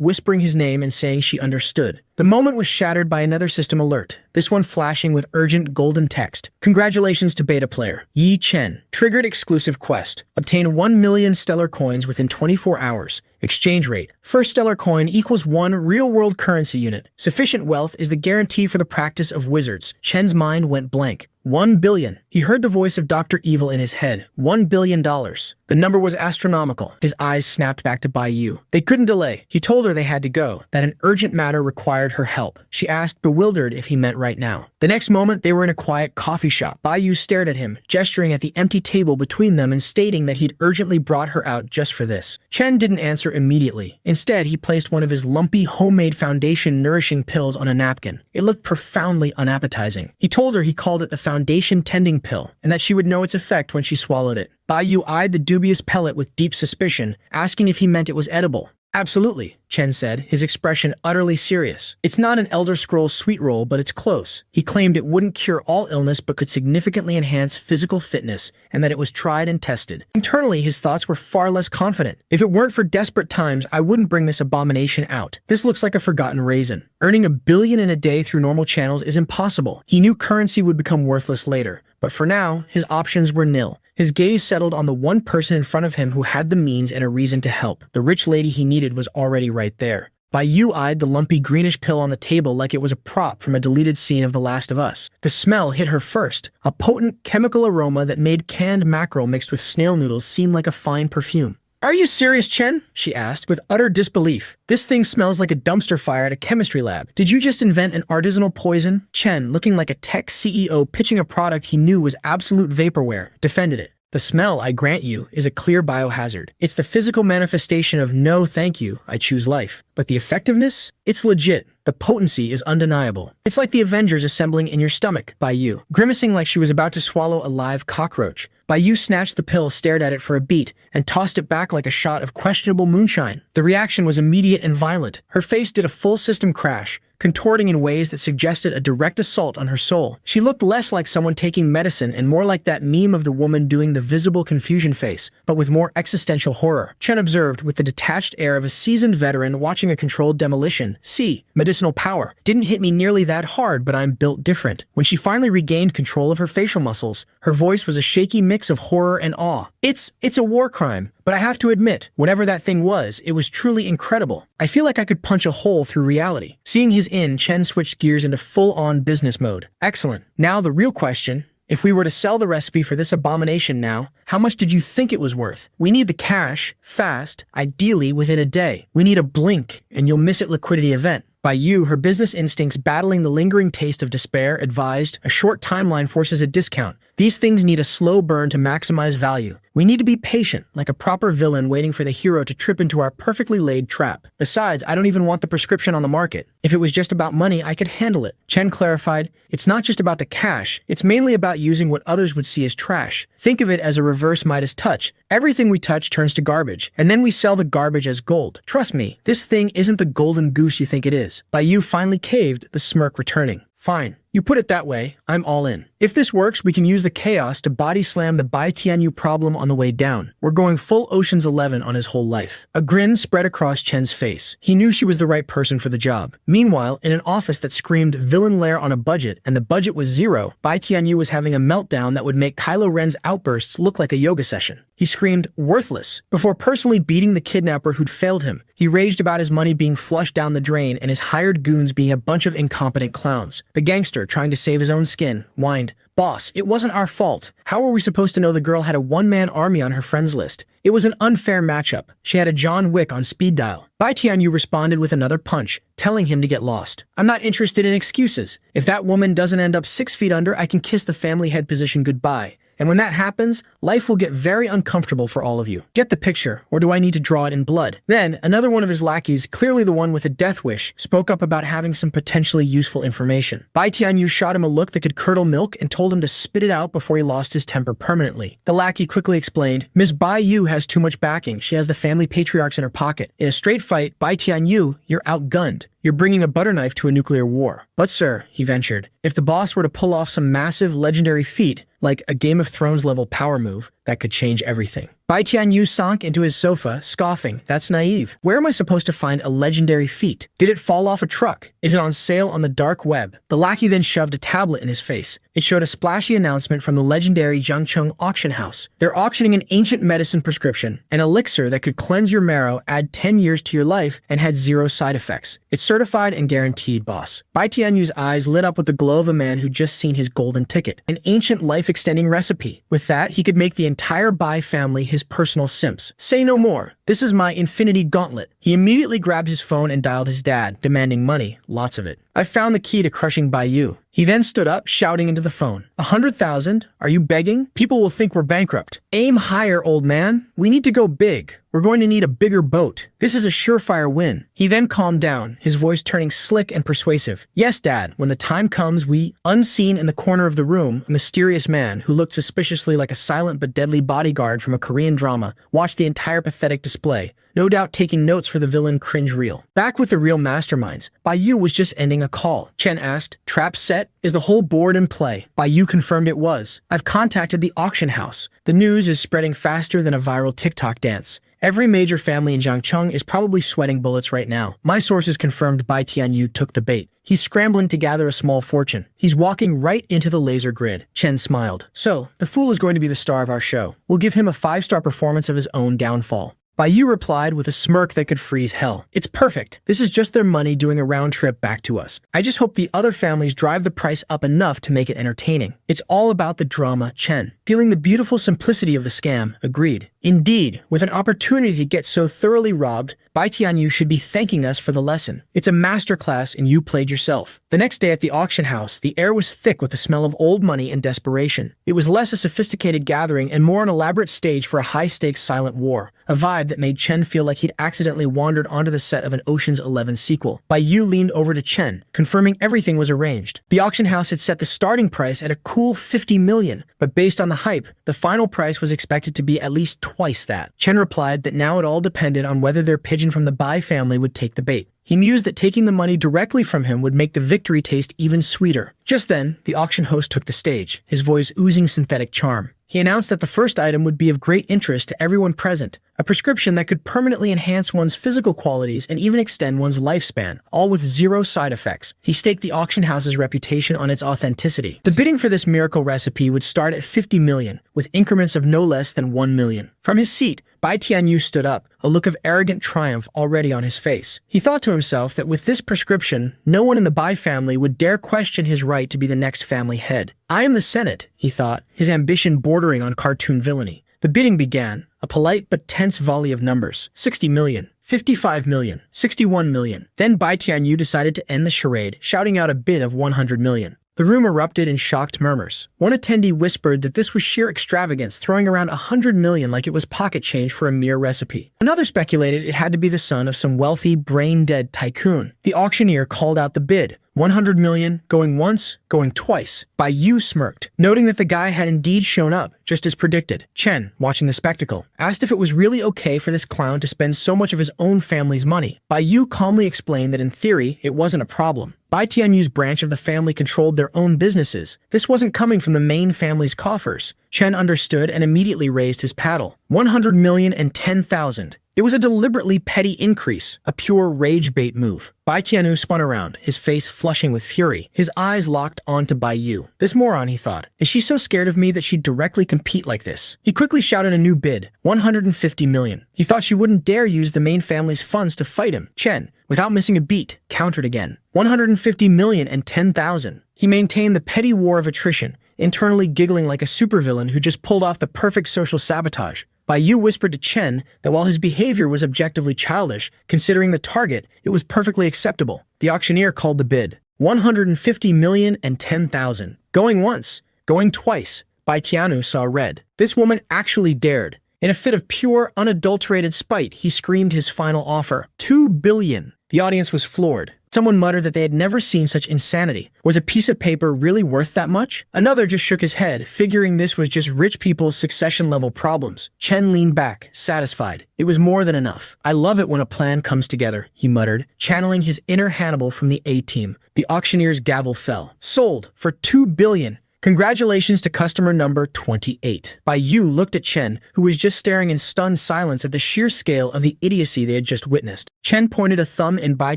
whispering his name and saying she understood. The moment was shattered by another system alert, this one flashing with urgent golden text. Congratulations to beta player Yi Chen. Triggered exclusive quest. Obtain 1 million stellar coins within 24 hours. Exchange rate. First stellar coin equals 1 real-world currency unit. Sufficient wealth is the guarantee for the practice of wizards. Chen's mind went blank. 1 billion. He heard the voice of Dr. Evil in his head. $1 billion. The number was astronomical. His eyes snapped back to Bai Yu. They couldn't delay. He told her they had to go, that an urgent matter required her help. She asked, bewildered, if he meant right now. The next moment, they were in a quiet coffee shop. Bai Yu stared at him, gesturing at the empty table between them and stating that he'd urgently brought her out just for this. Chen didn't answer immediately. Instead, he placed one of his lumpy, homemade foundation nourishing pills on a napkin. It looked profoundly unappetizing. He told her he called it the foundation tending pill, and that she would know its effect when she swallowed it. Bai Yu eyed the dubious pellet with deep suspicion, asking if he meant it was edible. Absolutely, Chen said, his expression utterly serious. It's not an Elder Scrolls sweet roll, but it's close. He claimed it wouldn't cure all illness but could significantly enhance physical fitness, and that it was tried and tested. Internally, his thoughts were far less confident. If it weren't for desperate times, I wouldn't bring this abomination out. This looks like a forgotten raisin. Earning $1 billion in a day through normal channels is impossible. He knew currency would become worthless later, but for now, his options were nil. His gaze settled on the one person in front of him who had the means and a reason to help. The rich lady he needed was already right there. Bai Yu eyed the lumpy greenish pill on the table like it was a prop from a deleted scene of The Last of Us. The smell hit her first, a potent chemical aroma that made canned mackerel mixed with snail noodles seem like a fine perfume. "Are you serious, Chen?" she asked, with utter disbelief. "This thing smells like a dumpster fire at a chemistry lab. Did you just invent an artisanal poison?" Chen, looking like a tech CEO pitching a product he knew was absolute vaporware, defended it. "The smell, I grant you, is a clear biohazard. It's the physical manifestation of no thank you, I choose life. But the effectiveness? It's legit. The potency is undeniable. It's like the Avengers assembling in your stomach." Bai Yu, grimacing like she was about to swallow a live cockroach. Bai Yu snatched the pill, stared at it for a beat, and tossed it back like a shot of questionable moonshine. The reaction was immediate and violent. Her face did a full system crash, contorting in ways that suggested a direct assault on her soul. She looked less like someone taking medicine and more like that meme of the woman doing the visible confusion face, but with more existential horror. Chen observed with the detached air of a seasoned veteran watching a controlled demolition. "See, medicinal power. Didn't hit me nearly that hard, but I'm built different." When she finally regained control of her facial muscles, her voice was a shaky mix of horror and awe. It's a war crime, but I have to admit, whatever that thing was, it was truly incredible. I feel like I could punch a hole through reality." Seeing his in, Chen switched gears into full-on business mode. "Excellent. Now the real question. If we were to sell the recipe for this abomination now, how much did you think it was worth? We need the cash, fast, ideally within a day. We need a blink, and you'll miss it liquidity event." Bai Yu, her business instincts battling the lingering taste of despair, advised, "A short timeline forces a discount. These things need a slow burn to maximize value. We need to be patient, like a proper villain waiting for the hero to trip into our perfectly laid trap. Besides, I don't even want the prescription on the market. If it was just about money, I could handle it." Chen clarified, "It's not just about the cash, it's mainly about using what others would see as trash. Think of it as a reverse Midas touch. Everything we touch turns to garbage, and then we sell the garbage as gold. Trust me, this thing isn't the golden goose you think it is." Bai Yu finally caved, the smirk returning. "Fine. You put it that way, I'm all in. If this works, we can use the chaos to body slam the Bai Tianyu problem on the way down. We're going full Ocean's 11 on his whole life." A grin spread across Chen's face. He knew she was the right person for the job. Meanwhile, in an office that screamed villain lair on a budget, and the budget was zero, Bai Tianyu was having a meltdown that would make Kylo Ren's outbursts look like a yoga session. He screamed, "Worthless," before personally beating the kidnapper who'd failed him. He raged about his money being flushed down the drain and his hired goons being a bunch of incompetent clowns. The gangster, trying to save his own skin, whined, explained, "Boss, it wasn't our fault. How were we supposed to know the girl had a one-man army on her friends list? It was an unfair matchup. She had a John Wick on speed dial." Bai Tianyu responded with another punch, telling him to get lost. "I'm not interested in excuses. If that woman doesn't end up 6 feet under, I can kiss the family head position goodbye. And when that happens, life will get very uncomfortable for all of you. Get the picture, or do I need to draw it in blood?" Then, another one of his lackeys, clearly the one with a death wish, spoke up about having some potentially useful information. Bai Tianyu shot him a look that could curdle milk and told him to spit it out before he lost his temper permanently. The lackey quickly explained, "Miss Bai Yu has too much backing. She has the family patriarchs in her pocket. In a straight fight, Bai Tianyu, you're outgunned. You're bringing a butter knife to a nuclear war." "But sir," he ventured, "if the boss were to pull off some massive legendary feat, like a Game of Thrones level power move, that could change everything." Bai Tianyu sank into his sofa, scoffing, "That's naive. Where am I supposed to find a legendary feat? Did it fall off a truck? Is it on sale on the dark web?" The lackey then shoved a tablet in his face. It showed a splashy announcement from the legendary Jiangcheng auction house. They're auctioning an ancient medicine prescription, an elixir that could cleanse your marrow, add 10 years to your life, and had 0 side effects. It's certified and guaranteed, boss. Bai Tianyu's eyes lit up with the glow of a man who'd just seen his golden ticket. An ancient life-extending recipe. With that, he could make the entire Bai family his personal simps. "Say no more. This is my infinity gauntlet." He immediately grabbed his phone and dialed his dad, demanding money, lots of it. "I've found the key to crushing Bai Yu." He then stood up, shouting into the phone, "100,000? Are you begging? People will think we're bankrupt. Aim higher, old man. We need to go big. We're going to need a bigger boat. This is a surefire win." He then calmed down, his voice turning slick and persuasive. "Yes, Dad, when the time comes, we..." Unseen in the corner of the room, a mysterious man who looked suspiciously like a silent but deadly bodyguard from a Korean drama watched the entire pathetic display, no doubt taking notes for the villain cringe reel. Back with the real masterminds, Bai Yu was just ending a call. Chen asked, "Trap set? Is the whole board in play?" Bai Yu confirmed it was. "I've contacted the auction house. The news is spreading faster than a viral TikTok dance. Every major family in Jiangcheng is probably sweating bullets right now. My sources confirmed Bai Tianyu took the bait. He's scrambling to gather a small fortune. He's walking right into the laser grid." Chen smiled. "So, the fool is going to be the star of our show. We'll give him a 5-star performance of his own downfall." Bai Yu replied with a smirk that could freeze hell. "It's perfect. This is just their money doing a round trip back to us. I just hope the other families drive the price up enough to make it entertaining. It's all about the drama." Chen, feeling the beautiful simplicity of the scam, agreed. "Indeed, with an opportunity to get so thoroughly robbed, Bai Tianyu should be thanking us for the lesson. It's a masterclass and you played yourself." The next day at the auction house, the air was thick with the smell of old money and desperation. It was less a sophisticated gathering and more an elaborate stage for a high-stakes silent war, a vibe that made Chen feel like he'd accidentally wandered onto the set of an Ocean's 11 sequel. Bai Yu leaned over to Chen, confirming everything was arranged. The auction house had set the starting price at a cool 50 million, but based on the hype, the final price was expected to be at least twice that. Chen replied that now it all depended on whether their pigeon from the Bai family would take the bait. He mused that taking the money directly from him would make the victory taste even sweeter. Just then, the auction host took the stage, his voice oozing synthetic charm. He announced that the first item would be of great interest to everyone present, a prescription that could permanently enhance one's physical qualities and even extend one's lifespan, all with 0 side effects. He staked the auction house's reputation on its authenticity. The bidding for this miracle recipe would start at 50 million, with increments of no less than 1 million. From his seat, Bai Tianyu stood up, a look of arrogant triumph already on his face. He thought to himself that with this prescription, no one in the Bai family would dare question his right to be the next family head. "I am the Senate," he thought, his ambition bordering on cartoon villainy. The bidding began, a polite but tense volley of numbers. 60 million. 55 million. 61 million. Then Bai Tianyu decided to end the charade, shouting out a bid of 100 million. The room erupted in shocked murmurs. One attendee whispered that this was sheer extravagance, throwing around 100 million like it was pocket change for a mere recipe. Another speculated it had to be the son of some wealthy, brain-dead tycoon. The auctioneer called out the bid. 100 million, going once, going twice. Bai Yu smirked, noting that the guy had indeed shown up, just as predicted. Chen, watching the spectacle, asked if it was really okay for this clown to spend so much of his own family's money. Bai Yu calmly explained that in theory, it wasn't a problem. Bai Tianyu's branch of the family controlled their own businesses. This wasn't coming from the main family's coffers. Chen understood and immediately raised his paddle. 100 million and 10,000. It was a deliberately petty increase, a pure rage bait move. Bai Tianyu spun around, his face flushing with fury, his eyes locked onto Bai Yu. This moron, he thought. Is she so scared of me that she'd directly compete like this? He quickly shouted a new bid, 150 million. He thought she wouldn't dare use the main family's funds to fight him. Chen, without missing a beat, countered again. 150 million and 10,000. He maintained the petty war of attrition, internally giggling like a supervillain who just pulled off the perfect social sabotage. Bai Yu whispered to Chen that while his behavior was objectively childish, considering the target, it was perfectly acceptable. The auctioneer called the bid. 150,010,000. Going once. Going twice. Bai Tianyu saw red. This woman actually dared. In a fit of pure, unadulterated spite, he screamed his final offer. 2 billion. The audience was floored. Someone muttered that they had never seen such insanity. Was a piece of paper really worth that much? Another just shook his head, figuring this was just rich people's succession-level problems. Chen leaned back, satisfied. It was more than enough. I love it when a plan comes together, he muttered, channeling his inner Hannibal from the A-team. The auctioneer's gavel fell. Sold for 2 billion. Congratulations to customer number 28. Bai Yu looked at Chen, who was just staring in stunned silence at the sheer scale of the idiocy they had just witnessed. Chen pointed a thumb in Bai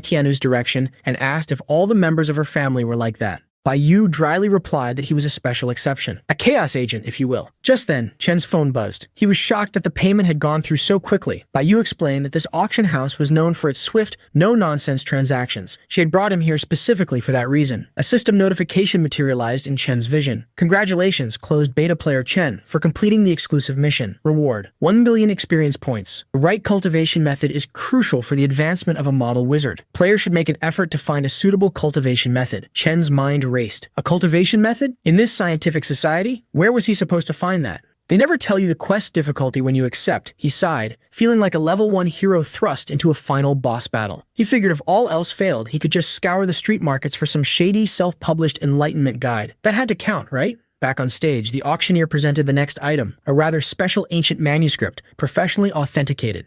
Tianyu's direction and asked if all the members of her family were like that. Bai Yu dryly replied that he was a special exception. A chaos agent, if you will. Just then, Chen's phone buzzed. He was shocked that the payment had gone through so quickly. Bai Yu explained that this auction house was known for its swift, no-nonsense transactions. She had brought him here specifically for that reason. A system notification materialized in Chen's vision. Congratulations, closed beta player Chen, for completing the exclusive mission. Reward: 1 billion experience points. The right cultivation method is crucial for the advancement of a model wizard. Players should make an effort to find a suitable cultivation method. Chen's mind raced. A cultivation method? In this scientific society? Where was he supposed to find that? They never tell you the quest difficulty when you accept, he sighed, feeling like a level 1 hero thrust into a final boss battle. He figured if all else failed, he could just scour the street markets for some shady, self-published enlightenment guide. That had to count, right? Back on stage, the auctioneer presented the next item, a rather special ancient manuscript, professionally authenticated.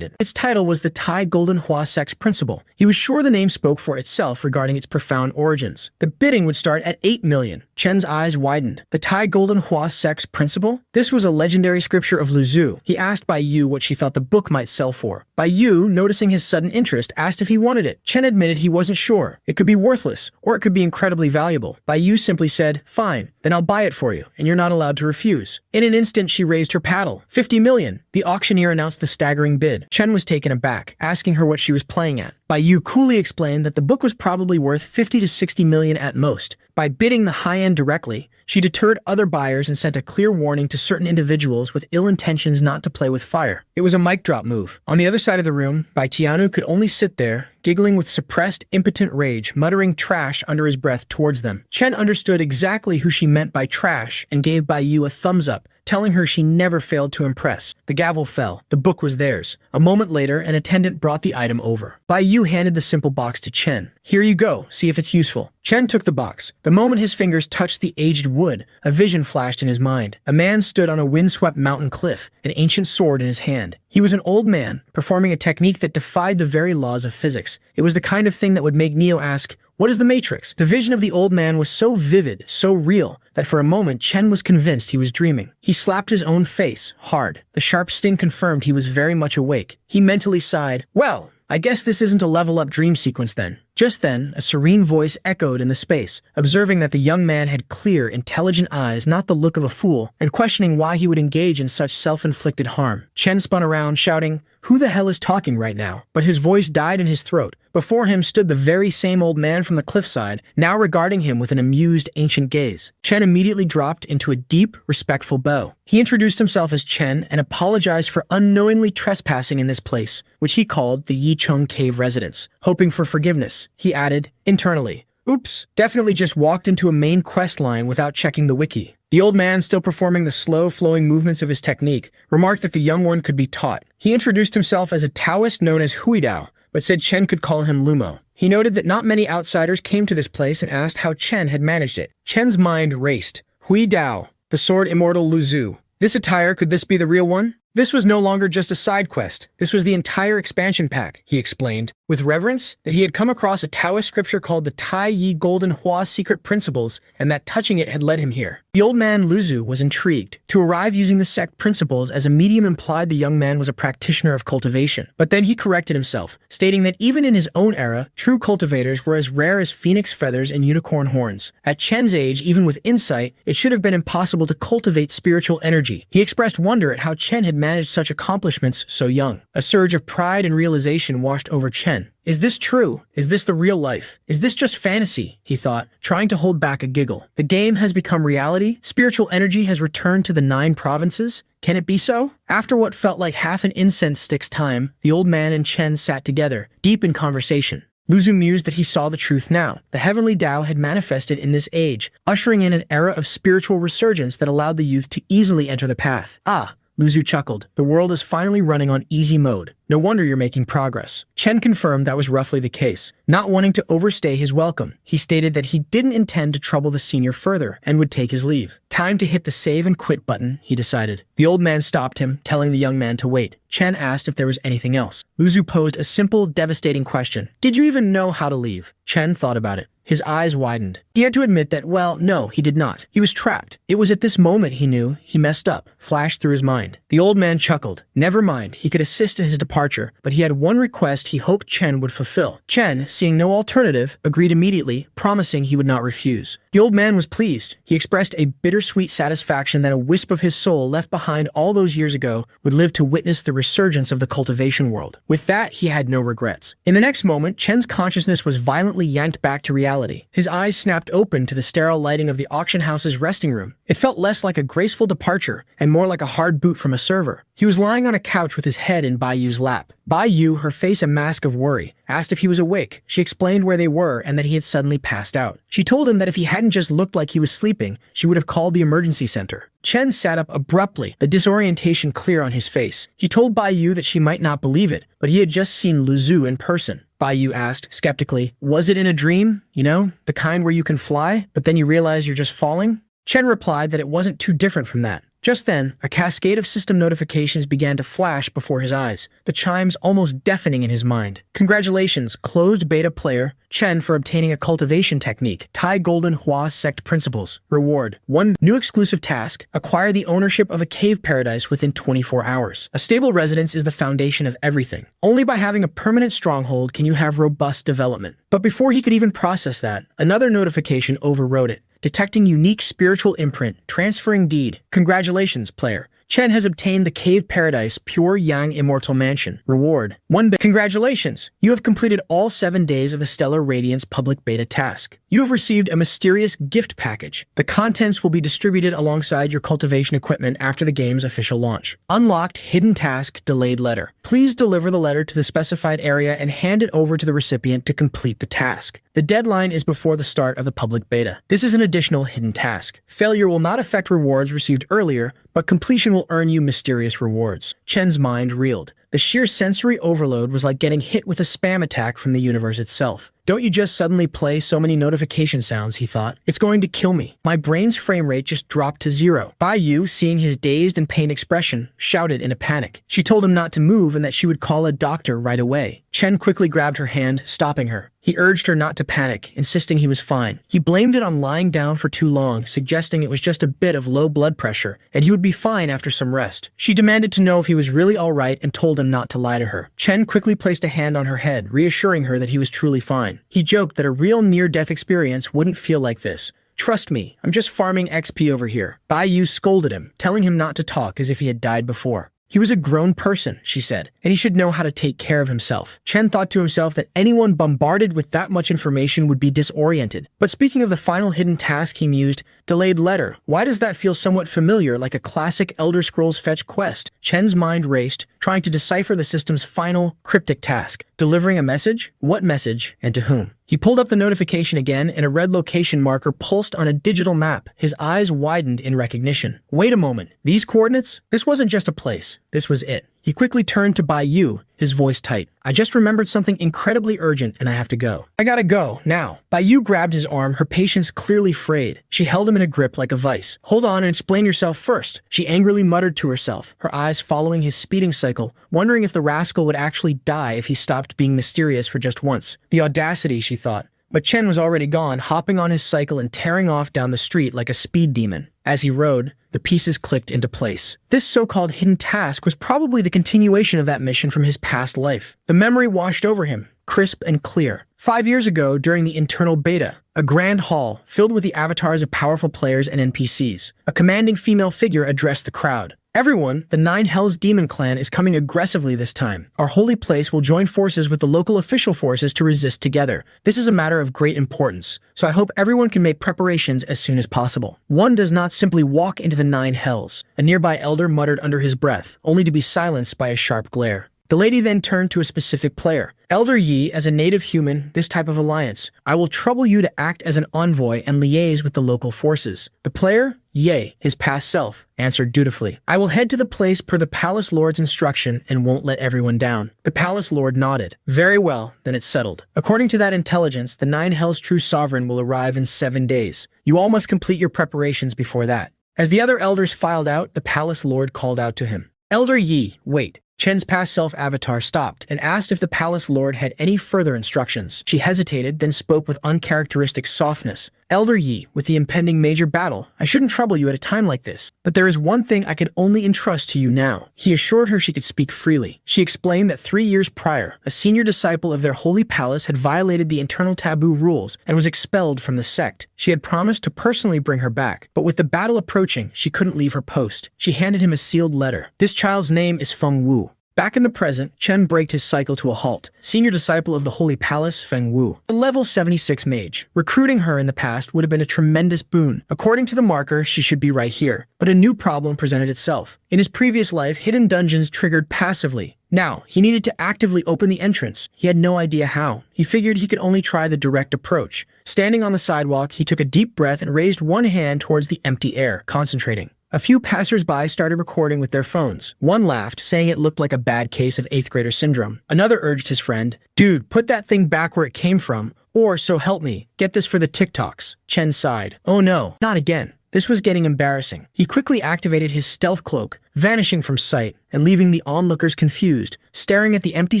Its title was the Tai Golden Hua Sex Principle. He was sure the name spoke for itself regarding its profound origins. The bidding would start at 8 million. Chen's eyes widened. The Tai Golden Hua Sex Principle? This was a legendary scripture of Luzhu. He asked Bai Yu what she thought the book might sell for. Bai Yu, noticing his sudden interest, asked if he wanted it. Chen admitted he wasn't sure. It could be worthless, or it could be incredibly valuable. Bai Yu simply said, fine, then I'll buy it for you, and you're not allowed to refuse. In an instant, she raised her paddle. 50 million. The auctioneer announced the staggering bid. Chen was taken aback, asking her what she was playing at. Bai Yu coolly explained that the book was probably worth 50 to 60 million at most. By bidding the high end directly, she deterred other buyers and sent a clear warning to certain individuals with ill intentions not to play with fire. It was a mic drop move. On the other side of the room, Bai Tianyu could only sit there, giggling with suppressed, impotent rage, muttering trash under his breath towards them. Chen understood exactly who she meant by trash and gave Bai Yu a thumbs up, telling her she never failed to impress. The gavel fell. The book was theirs. A moment later, an attendant brought the item over. Bai Yu handed the simple box to Chen. Here you go, see if it's useful. Chen took the box. The moment his fingers touched the aged wood, a vision flashed in his mind. A man stood on a windswept mountain cliff, an ancient sword in his hand. He was an old man, performing a technique that defied the very laws of physics. It was the kind of thing that would make Neo ask, what is the Matrix? The vision of the old man was so vivid, so real, that for a moment Chen was convinced he was dreaming. He slapped his own face, hard. The sharp sting confirmed he was very much awake. He mentally sighed, well, I guess this isn't a level-up dream sequence then. Just then, a serene voice echoed in the space, observing that the young man had clear, intelligent eyes, not the look of a fool, and questioning why he would engage in such self-inflicted harm. Chen spun around, shouting, who the hell is talking right now? But his voice died in his throat. Before him stood the very same old man from the cliffside, now regarding him with an amused, ancient gaze. Chen immediately dropped into a deep, respectful bow. He introduced himself as Chen and apologized for unknowingly trespassing in this place, which he called the Yicheng Cave Residence. Hoping for forgiveness, he added, internally, oops, definitely just walked into a main quest line without checking the wiki. The old man, still performing the slow-flowing movements of his technique, remarked that the young one could be taught. He introduced himself as a Taoist known as Huidao, but said Chen could call him Lumo. He noted that not many outsiders came to this place and asked how Chen had managed it. Chen's mind raced. Huidao, the sword immortal Luzhu. This attire, could this be the real one? This was no longer just a side quest. This was the entire expansion pack, he explained, with reverence, that he had come across a Taoist scripture called the Tai Yi Golden Hua Secret Principles, and that touching it had led him here. The old man Luzhu was intrigued. To arrive using the sect principles as a medium implied the young man was a practitioner of cultivation. But then he corrected himself, stating that even in his own era, true cultivators were as rare as phoenix feathers and unicorn horns. At Chen's age, even with insight, it should have been impossible to cultivate spiritual energy. He expressed wonder at how Chen had managed such accomplishments so young. A surge of pride and realization washed over Chen. Is this true? Is this the real life? Is this just fantasy? He thought, trying to hold back a giggle. The game has become reality? Spiritual energy has returned to the 9 provinces? Can it be so? After what felt like half an incense stick's time, the old man and Chen sat together, deep in conversation. Luzu mused that he saw the truth now. The heavenly Tao had manifested in this age, ushering in an era of spiritual resurgence that allowed the youth to easily enter the path. Ah, Luzu chuckled. The world is finally running on easy mode. No wonder you're making progress. Chen confirmed that was roughly the case. Not wanting to overstay his welcome, he stated that he didn't intend to trouble the senior further and would take his leave. Time to hit the save and quit button, he decided. The old man stopped him, telling the young man to wait. Chen asked if there was anything else. Luzu posed a simple, devastating question. Did you even know how to leave? Chen thought about it. His eyes widened. He had to admit that, well, no, he did not. He was trapped. It was at this moment he knew he messed up, flashed through his mind. The old man chuckled. Never mind, he could assist in his departure, but he had one request he hoped Chen would fulfill. Chen, seeing no alternative, agreed immediately, promising he would not refuse. The old man was pleased. He expressed a bittersweet satisfaction that a wisp of his soul left behind all those years ago would live to witness the resurgence of the cultivation world. With that, he had no regrets. In the next moment, Chen's consciousness was violently yanked back to reality. His eyes snapped open to the sterile lighting of the auction house's resting room. It felt less like a graceful departure and more like a hard boot from a server. He was lying on a couch with his head in Baiyu's lap. Baiyu, her face a mask of worry, asked if he was awake. She explained where they were and that he had suddenly passed out. She told him that if he hadn't just looked like he was sleeping, she would have called the emergency center. Chen sat up abruptly, the disorientation clear on his face. He told Baiyu that she might not believe it, but he had just seen Luzu in person. Baiyu asked, skeptically, was it in a dream? You know, the kind where you can fly, but then you realize you're just falling? Chen replied that it wasn't too different from that. Just then, a cascade of system notifications began to flash before his eyes, the chimes almost deafening in his mind. Congratulations, closed beta player, Chen, for obtaining a cultivation technique. Tai Golden Hua Sect Principles. Reward. 1 new exclusive task. Acquire the ownership of a cave paradise within 24 hours. A stable residence is the foundation of everything. Only by having a permanent stronghold can you have robust development. But before he could even process that, another notification overrode it. Detecting unique spiritual imprint. Transferring deed. Congratulations, player. Chen has obtained the Cave Paradise Pure Yang Immortal Mansion. Reward. 1 bit. Congratulations! You have completed all 7 days of the Stellar Radiance public beta task. You have received a mysterious gift package. The contents will be distributed alongside your cultivation equipment after the game's official launch. Unlocked hidden task delayed letter. Please deliver the letter to the specified area and hand it over to the recipient to complete the task. The deadline is before the start of the public beta. This is an additional hidden task. Failure will not affect rewards received earlier, but completion will earn you mysterious rewards. Chen's mind reeled. The sheer sensory overload was like getting hit with a spam attack from the universe itself. Don't you just suddenly play so many notification sounds, he thought. It's going to kill me. My brain's frame rate just dropped to 0. Baiyu, seeing his dazed and pained expression, shouted in a panic. She told him not to move and that she would call a doctor right away. Chen quickly grabbed her hand, stopping her. He urged her not to panic, insisting he was fine. He blamed it on lying down for too long, suggesting it was just a bit of low blood pressure, and he would be fine after some rest. She demanded to know if he was really all right and told him not to lie to her. Chen quickly placed a hand on her head, reassuring her that he was truly fine. He joked that a real near-death experience wouldn't feel like this. Trust me, I'm just farming XP over here. Baiyu scolded him, telling him not to talk as if he had died before. He was a grown person, she said, and he should know how to take care of himself. Chen thought to himself that anyone bombarded with that much information would be disoriented. But speaking of the final hidden task he mused, delayed letter, why does that feel somewhat familiar, like a classic Elder Scrolls fetch quest? Chen's mind raced, trying to decipher the system's final, cryptic task. Delivering a message? What message, and to whom? He pulled up the notification again, and a red location marker pulsed on a digital map. His eyes widened in recognition. Wait a moment. These coordinates? This wasn't just a place. This was it. He quickly turned to Baiyu, his voice tight. I just remembered something incredibly urgent and I have to go. I gotta go, now. Baiyu grabbed his arm, her patience clearly frayed. She held him in a grip like a vice. Hold on and explain yourself first, she angrily muttered to herself, her eyes following his speeding cycle, wondering if the rascal would actually die if he stopped being mysterious for just once. The audacity, she thought. But Chen was already gone, hopping on his cycle and tearing off down the street like a speed demon. As he rode, the pieces clicked into place. This so-called hidden task was probably the continuation of that mission from his past life. The memory washed over him, crisp and clear. 5 years ago, during the internal beta, a grand hall filled with the avatars of powerful players and NPCs. A commanding female figure addressed the crowd. Everyone, the Nine Hells Demon Clan is coming aggressively this time. Our holy place will join forces with the local official forces to resist together. This is a matter of great importance, so I hope everyone can make preparations as soon as possible. One does not simply walk into the Nine Hells, a nearby elder muttered under his breath, only to be silenced by a sharp glare. The lady then turned to a specific player. Elder Yi, as a native human, this type of alliance. I will trouble you to act as an envoy and liaise with the local forces. The player, Ye, his past self, answered dutifully. I will head to the place per the Palace Lord's instruction and won't let everyone down. The Palace Lord nodded. Very well, then it's settled. According to that intelligence, the Nine Hells' true sovereign will arrive in 7 days. You all must complete your preparations before that. As the other elders filed out, the Palace Lord called out to him. Elder Yi, wait. Chen's past self avatar stopped and asked if the Palace Lord had any further instructions. She hesitated, then spoke with uncharacteristic softness. Elder Yi, with the impending major battle, I shouldn't trouble you at a time like this, but there is one thing I can only entrust to you now. He assured her she could speak freely. She explained that 3 years prior, a senior disciple of their holy palace had violated the internal taboo rules and was expelled from the sect. She had promised to personally bring her back, but with the battle approaching, she couldn't leave her post. She handed him a sealed letter. This child's name is Feng Wu. Back in the present, Chen braked his cycle to a halt. Senior disciple of the Holy Palace, Feng Wu. A level 76 mage. Recruiting her in the past would have been a tremendous boon. According to the marker, she should be right here. But a new problem presented itself. In his previous life, hidden dungeons triggered passively. Now, he needed to actively open the entrance. He had no idea how. He figured he could only try the direct approach. Standing on the sidewalk, he took a deep breath and raised one hand towards the empty air, concentrating. A few passers-by started recording with their phones. One laughed, saying it looked like a bad case of 8th grader syndrome. Another urged his friend, dude, put that thing back where it came from, or so help me, get this for the TikToks. Chen sighed. Oh no, not again. This was getting embarrassing. He quickly activated his stealth cloak, vanishing from sight and leaving the onlookers confused, staring at the empty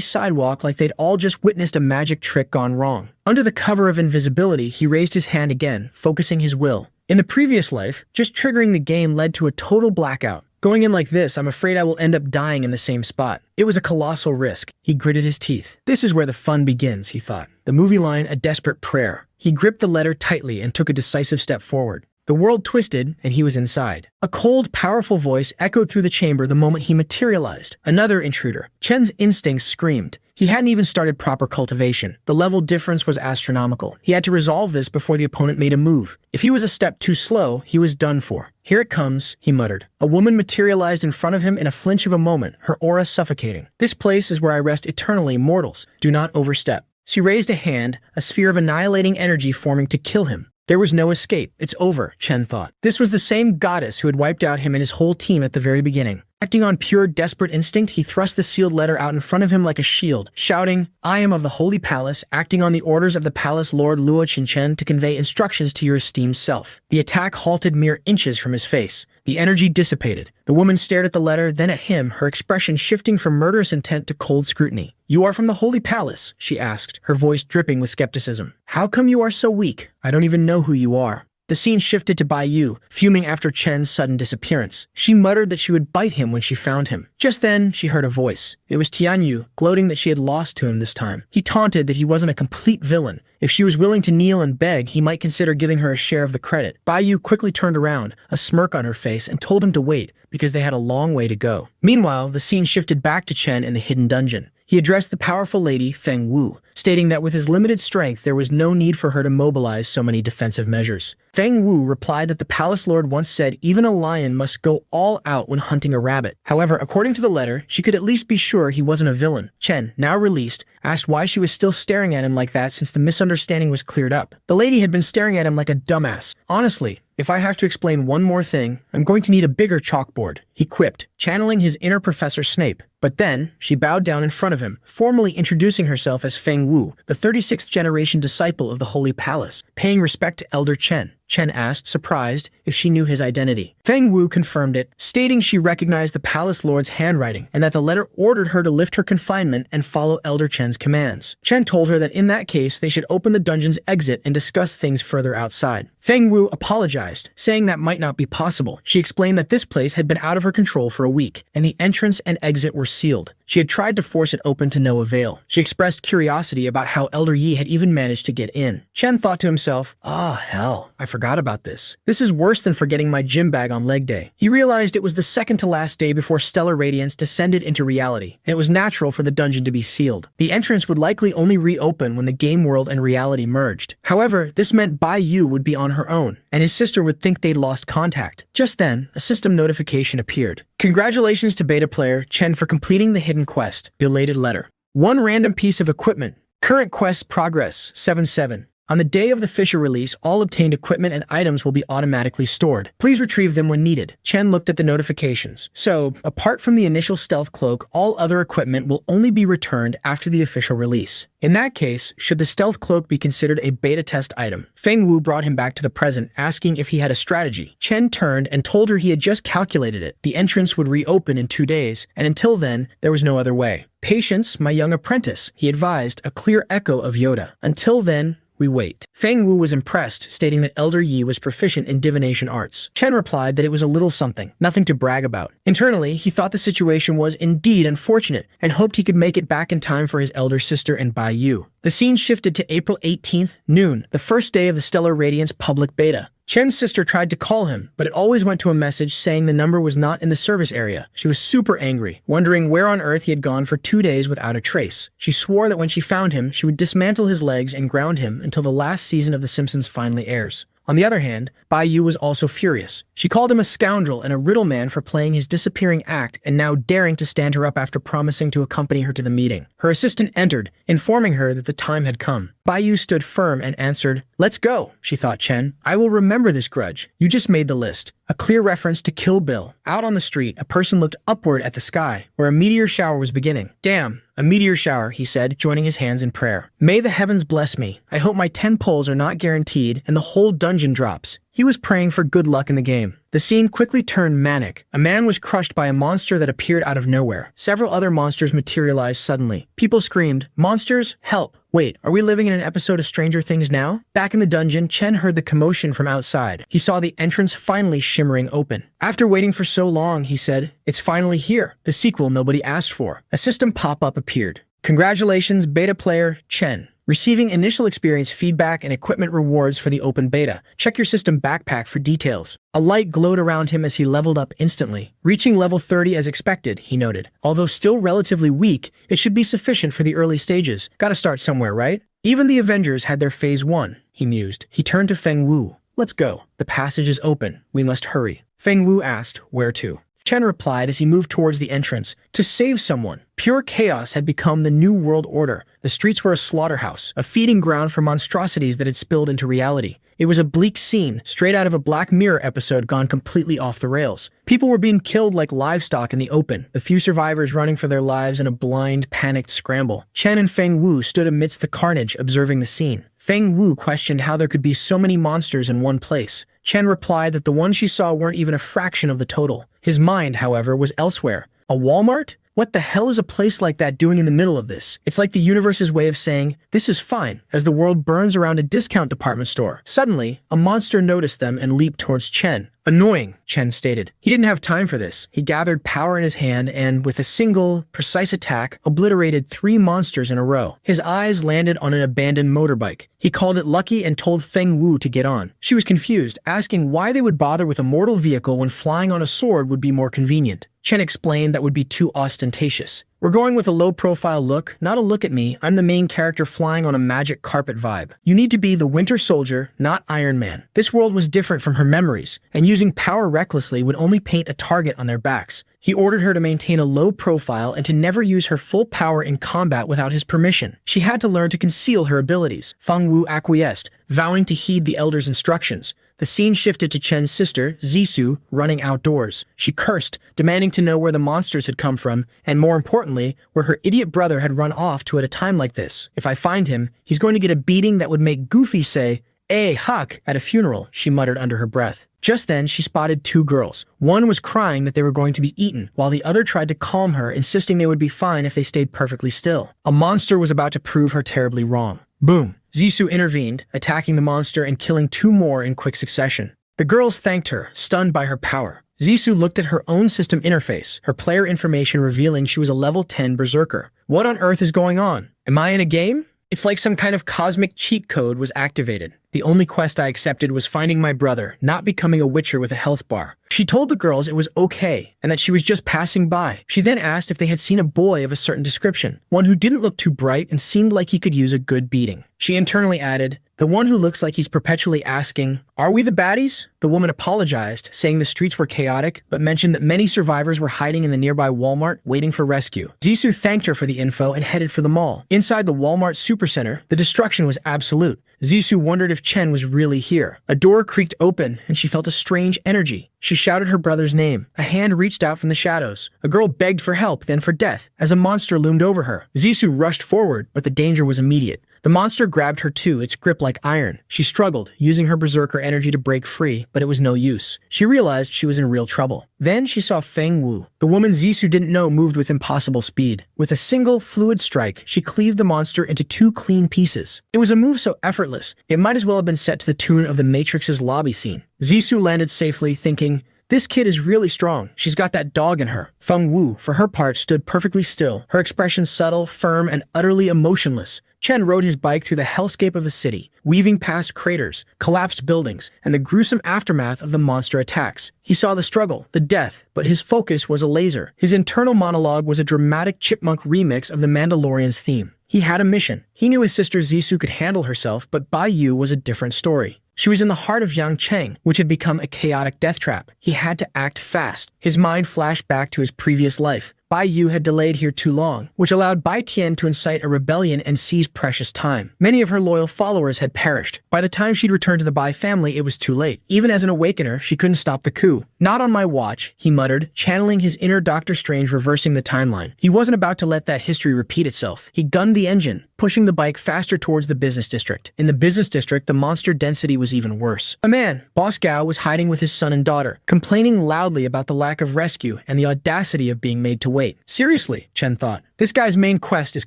sidewalk like they'd all just witnessed a magic trick gone wrong. Under the cover of invisibility, he raised his hand again, focusing his will. In the previous life, just triggering the game led to a total blackout. Going in like this, I'm afraid I will end up dying in the same spot. It was a colossal risk. He gritted his teeth. This is where the fun begins, he thought. The movie line, a desperate prayer. He gripped the letter tightly and took a decisive step forward. The world twisted, and he was inside. A cold, powerful voice echoed through the chamber the moment he materialized. Another intruder. Chen's instincts screamed. He hadn't even started proper cultivation. The level difference was astronomical. He had to resolve this before the opponent made a move. If he was a step too slow, he was done for. Here it comes, he muttered. A woman materialized in front of him in a flinch of a moment, her aura suffocating. This place is where I rest eternally, mortals. Do not overstep. She raised a hand, a sphere of annihilating energy forming to kill him. There was no escape. It's over, Chen thought. This was the same goddess who had wiped out him and his whole team at the very beginning. Acting on pure, desperate instinct, he thrust the sealed letter out in front of him like a shield, shouting, I am of the Holy Palace, acting on the orders of the Palace Lord Luo Qinchen to convey instructions to your esteemed self. The attack halted mere inches from his face. The energy dissipated. The woman stared at the letter, then at him, her expression shifting from murderous intent to cold scrutiny. You are from the Holy Palace, she asked, her voice dripping with skepticism. How come you are so weak? I don't even know who you are. The scene shifted to Bai Yu, fuming after Chen's sudden disappearance. She muttered that she would bite him when she found him. Just then, she heard a voice. It was Tianyu, gloating that she had lost to him this time. He taunted that he wasn't a complete villain. If she was willing to kneel and beg, he might consider giving her a share of the credit. Bai Yu quickly turned around, a smirk on her face, and told him to wait, because they had a long way to go. Meanwhile, the scene shifted back to Chen in the hidden dungeon. He addressed the powerful lady, Feng Wu, stating that with his limited strength, there was no need for her to mobilize so many defensive measures. Feng Wu replied that the Palace Lord once said even a lion must go all out when hunting a rabbit. However, according to the letter, she could at least be sure he wasn't a villain. Chen, now released, asked why she was still staring at him like that since the misunderstanding was cleared up. The lady had been staring at him like a dumbass. Honestly, if I have to explain one more thing, I'm going to need a bigger chalkboard, he quipped, channeling his inner Professor Snape. But then, she bowed down in front of him, formally introducing herself as Feng Wu, the 36th generation disciple of the Holy Palace, paying respect to Elder Chen. Chen asked, surprised, if she knew his identity. Feng Wu confirmed it, stating she recognized the Palace Lord's handwriting and that the letter ordered her to lift her confinement and follow Elder Chen's commands. Chen told her that in that case, they should open the dungeon's exit and discuss things further outside. Feng Wu apologized, saying that might not be possible. She explained that this place had been out of her control for a week, and the entrance and exit were sealed. She had tried to force it open to no avail. She expressed curiosity about how Elder Yi had even managed to get in. Chen thought to himself, hell, I forgot about this. This is worse than forgetting my gym bag on leg day. He realized it was the second to last day before stellar radiance descended into reality, and it was natural for the dungeon to be sealed. The entrance would likely only reopen when the game world and reality merged. However, this meant Bai Yu would be on her own, and his sister would think they'd lost contact. Just then, a system notification appeared. Congratulations to beta player Chen for completing the hidden quest. Belated letter. One random piece of equipment. Current quest progress 7-7. On the day of the Fisher release, all obtained equipment and items will be automatically stored. Please retrieve them when needed. Chen looked at the notifications. So, apart from the initial stealth cloak, all other equipment will only be returned after the official release. In that case, should the stealth cloak be considered a beta test item? Feng Wu brought him back to the present, asking if he had a strategy. Chen turned and told her he had just calculated it. The entrance would reopen in 2 days, and until then, there was no other way. Patience, my young apprentice, he advised, a clear echo of Yoda. Until then, we wait. Feng Wu was impressed, stating that Elder Yi was proficient in divination arts. Chen replied that it was a little something, nothing to brag about. Internally, he thought the situation was indeed unfortunate and hoped he could make it back in time for his elder sister and Bai Yu. The scene shifted to April 18th, noon, the first day of the Stellar Radiance public beta. Chen's sister tried to call him, but it always went to a message saying the number was not in the service area. She was super angry, wondering where on earth he had gone for 2 days without a trace. She swore that when she found him, she would dismantle his legs and ground him until the last season of The Simpsons finally airs. On the other hand, Bai Yu was also furious. She called him a scoundrel and a riddle man for playing his disappearing act and now daring to stand her up after promising to accompany her to the meeting. Her assistant entered, informing her that the time had come. Bai Yu stood firm and answered, "Let's go," she thought Chen. "I will remember this grudge. You just made the list." A clear reference to Kill Bill. Out on the street, a person looked upward at the sky, where a meteor shower was beginning. "Damn, a meteor shower," he said, joining his hands in prayer. "May the heavens bless me. I hope my 10 pulls are not guaranteed and the whole dungeon drops." He was praying for good luck in the game. The scene quickly turned manic. A man was crushed by a monster that appeared out of nowhere. Several other monsters materialized suddenly. People screamed, "Monsters, help!" Wait, are we living in an episode of Stranger Things now? Back in the dungeon, Chen heard the commotion from outside. He saw the entrance finally shimmering open. After waiting for so long, he said, "It's finally here. The sequel nobody asked for." A system pop-up appeared. "Congratulations, beta player Chen. Receiving initial experience feedback and equipment rewards for the open beta. Check your system backpack for details." A light glowed around him as he leveled up instantly. Reaching level 30 as expected, he noted. Although still relatively weak, it should be sufficient for the early stages. Gotta start somewhere, right? Even the Avengers had their phase 1, he mused. He turned to Feng Wu. "Let's go. The passage is open. We must hurry." Feng Wu asked, "Where to?" Chen replied as he moved towards the entrance. To save someone. Pure chaos had become the new world order. The streets were a slaughterhouse, a feeding ground for monstrosities that had spilled into reality. It was a bleak scene, straight out of a Black Mirror episode gone completely off the rails. People were being killed like livestock in the open, the few survivors running for their lives in a blind, panicked scramble. Chen and Feng Wu stood amidst the carnage, observing the scene. Feng Wu questioned how there could be so many monsters in one place. Chen replied that the ones she saw weren't even a fraction of the total. His mind, however, was elsewhere. A Walmart? What the hell is a place like that doing in the middle of this? It's like the universe's way of saying, this is fine, as the world burns around a discount department store. Suddenly, a monster noticed them and leaped towards Chen. "Annoying," Chen stated. He didn't have time for this. He gathered power in his hand and, with a single, precise attack, obliterated 3 monsters in a row. His eyes landed on an abandoned motorbike. He called it lucky and told Feng Wu to get on. She was confused, asking why they would bother with a mortal vehicle when flying on a sword would be more convenient. Chen explained that would be too ostentatious. "We're going with a low-profile look, not a look at me. I'm the main character flying on a magic carpet vibe. You need to be the Winter Soldier, not Iron Man." This world was different from her memories, and using power recklessly would only paint a target on their backs. He ordered her to maintain a low profile and to never use her full power in combat without his permission. She had to learn to conceal her abilities. Feng Wu acquiesced, vowing to heed the elder's instructions. The scene shifted to Chen's sister, Zissou, running outdoors. She cursed, demanding to know where the monsters had come from, and more importantly, where her idiot brother had run off to at a time like this. "If I find him, he's going to get a beating that would make Goofy say, 'Eh, Huck,' at a funeral," she muttered under her breath. Just then, she spotted 2 girls. One was crying that they were going to be eaten, while the other tried to calm her, insisting they would be fine if they stayed perfectly still. A monster was about to prove her terribly wrong. Boom! Zissou intervened, attacking the monster and killing 2 more in quick succession. The girls thanked her, stunned by her power. Zissou looked at her own system interface, her player information revealing she was a level 10 berserker. What on earth is going on? Am I in a game? It's like some kind of cosmic cheat code was activated. The only quest I accepted was finding my brother, not becoming a witcher with a health bar. She told the girls it was okay, and that she was just passing by. She then asked if they had seen a boy of a certain description, one who didn't look too bright and seemed like he could use a good beating. She internally added, "The one who looks like he's perpetually asking, 'Are we the baddies?'" The woman apologized, saying the streets were chaotic, but mentioned that many survivors were hiding in the nearby Walmart, waiting for rescue. Zissou thanked her for the info and headed for the mall. Inside the Walmart supercenter, the destruction was absolute. Zissou wondered if Chen was really here. A door creaked open, and she felt a strange energy. She shouted her brother's name. A hand reached out from the shadows. A girl begged for help, then for death, as a monster loomed over her. Zissou rushed forward, but the danger was immediate. The monster grabbed her too, its grip like iron. She struggled, using her berserker energy to break free, but it was no use. She realized she was in real trouble. Then she saw Feng Wu. The woman Zissou didn't know moved with impossible speed. With a single, fluid strike, she cleaved the monster into 2 clean pieces. It was a move so effortless, it might as well have been set to the tune of the Matrix's lobby scene. Zissou landed safely, thinking, "This kid is really strong. She's got that dog in her." Feng Wu, for her part, stood perfectly still, her expression subtle, firm, and utterly emotionless. Chen rode his bike through the hellscape of the city, weaving past craters, collapsed buildings, and the gruesome aftermath of the monster attacks. He saw the struggle, the death, but his focus was a laser. His internal monologue was a dramatic chipmunk remix of the Mandalorian's theme. He had a mission. He knew his sister Zissou could handle herself, but Bai Yu was a different story. She was in the heart of Yangcheng, which had become a chaotic death trap. He had to act fast. His mind flashed back to his previous life. Bai Yu had delayed here too long, which allowed Bai Tian to incite a rebellion and seize precious time. Many of her loyal followers had perished. By the time she'd returned to the Bai family, it was too late. Even as an awakener, she couldn't stop the coup. "Not on my watch," he muttered, channeling his inner Doctor Strange, reversing the timeline. He wasn't about to let that history repeat itself. He gunned the engine, pushing the bike faster towards the business district. In the business district, the monster density was even worse. A man, Boss Gao, was hiding with his son and daughter, complaining loudly about the lack of rescue and the audacity of being made to wait. Seriously, Chen thought. This guy's main quest is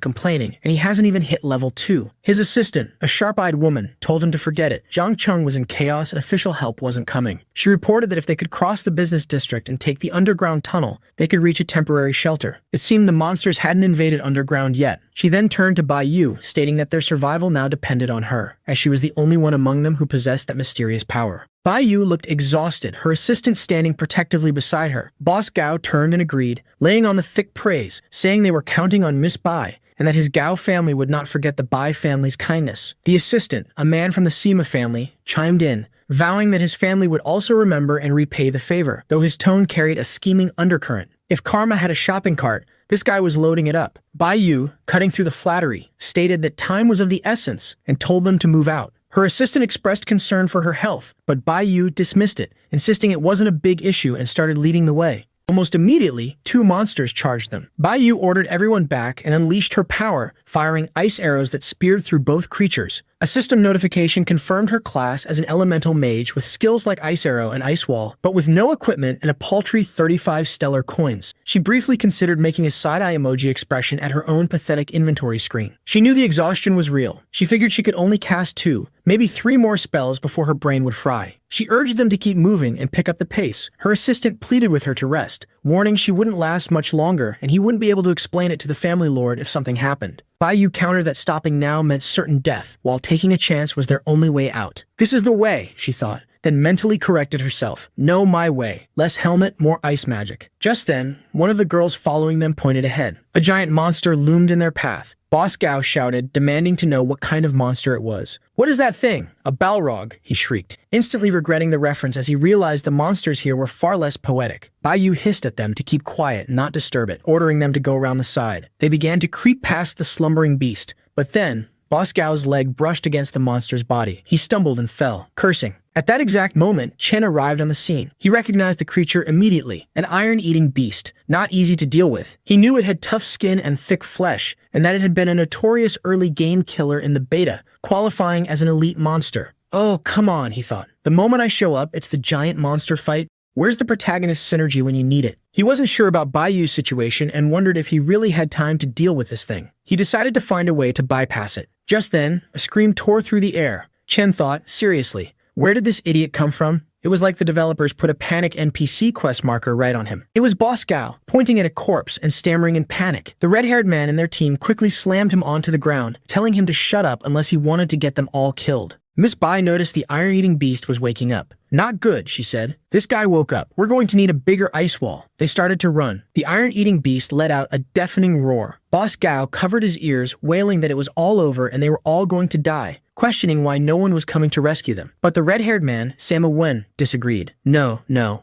complaining, and he hasn't even hit level 2. His assistant, a sharp-eyed woman, told him to forget it. Zhang Cheng was in chaos and official help wasn't coming. She reported that if they could cross the business district and take the underground tunnel, they could reach a temporary shelter. It seemed the monsters hadn't invaded underground yet. She then turned to Bai Yu, stating that their survival now depended on her, as she was the only one among them who possessed that mysterious power. Bai Yu looked exhausted, her assistant standing protectively beside her. Boss Gao turned and agreed, laying on the thick praise, saying they were counting on Miss Bai, and that his Gao family would not forget the Bai family's kindness. The assistant, a man from the Sima family, chimed in, vowing that his family would also remember and repay the favor, though his tone carried a scheming undercurrent. If karma had a shopping cart, this guy was loading it up. Bai Yu, cutting through the flattery, stated that time was of the essence and told them to move out. Her assistant expressed concern for her health, but Bai Yu dismissed it, insisting it wasn't a big issue and started leading the way. Almost immediately, 2 monsters charged them. Bai Yu ordered everyone back and unleashed her power, firing ice arrows that speared through both creatures. A system notification confirmed her class as an elemental mage with skills like Ice Arrow and Ice Wall, but with no equipment and a paltry 35 stellar coins. She briefly considered making a side-eye emoji expression at her own pathetic inventory screen. She knew the exhaustion was real. She figured she could only cast 2, maybe 3 more spells before her brain would fry. She urged them to keep moving and pick up the pace. Her assistant pleaded with her to rest, warning she wouldn't last much longer and he wouldn't be able to explain it to the family lord if something happened. Bai Yu countered that stopping now meant certain death, while taking a chance was their only way out. This is the way, she thought, then mentally corrected herself. No, my way. Less helmet, more ice magic. Just then, one of the girls following them pointed ahead. A giant monster loomed in their path. Boss Gao shouted, demanding to know what kind of monster it was. "What is that thing?" "A Balrog," he shrieked, instantly regretting the reference as he realized the monsters here were far less poetic. Bai Yu hissed at them to keep quiet and not disturb it, ordering them to go around the side. They began to creep past the slumbering beast, but then Boss Gao's leg brushed against the monster's body. He stumbled and fell, cursing. At that exact moment, Chen arrived on the scene. He recognized the creature immediately, an iron-eating beast, not easy to deal with. He knew it had tough skin and thick flesh, and that it had been a notorious early game killer in the beta, qualifying as an elite monster. Oh, come on, he thought. The moment I show up, it's the giant monster fight. Where's the protagonist synergy when you need it? He wasn't sure about Bai Yu's situation and wondered if he really had time to deal with this thing. He decided to find a way to bypass it. Just then, a scream tore through the air. Chen thought, seriously, where did this idiot come from? It was like the developers put a panic NPC quest marker right on him. It was Boss Gao, pointing at a corpse and stammering in panic. The red-haired man and their team quickly slammed him onto the ground, telling him to shut up unless he wanted to get them all killed. Miss Bai noticed the iron-eating beast was waking up. Not good, she said. This guy woke up. We're going to need a bigger ice wall. They started to run. The iron-eating beast let out a deafening roar. Boss Gao covered his ears, wailing that it was all over and they were all going to die, questioning why no one was coming to rescue them. But the red-haired man, Sama Wen, disagreed. No,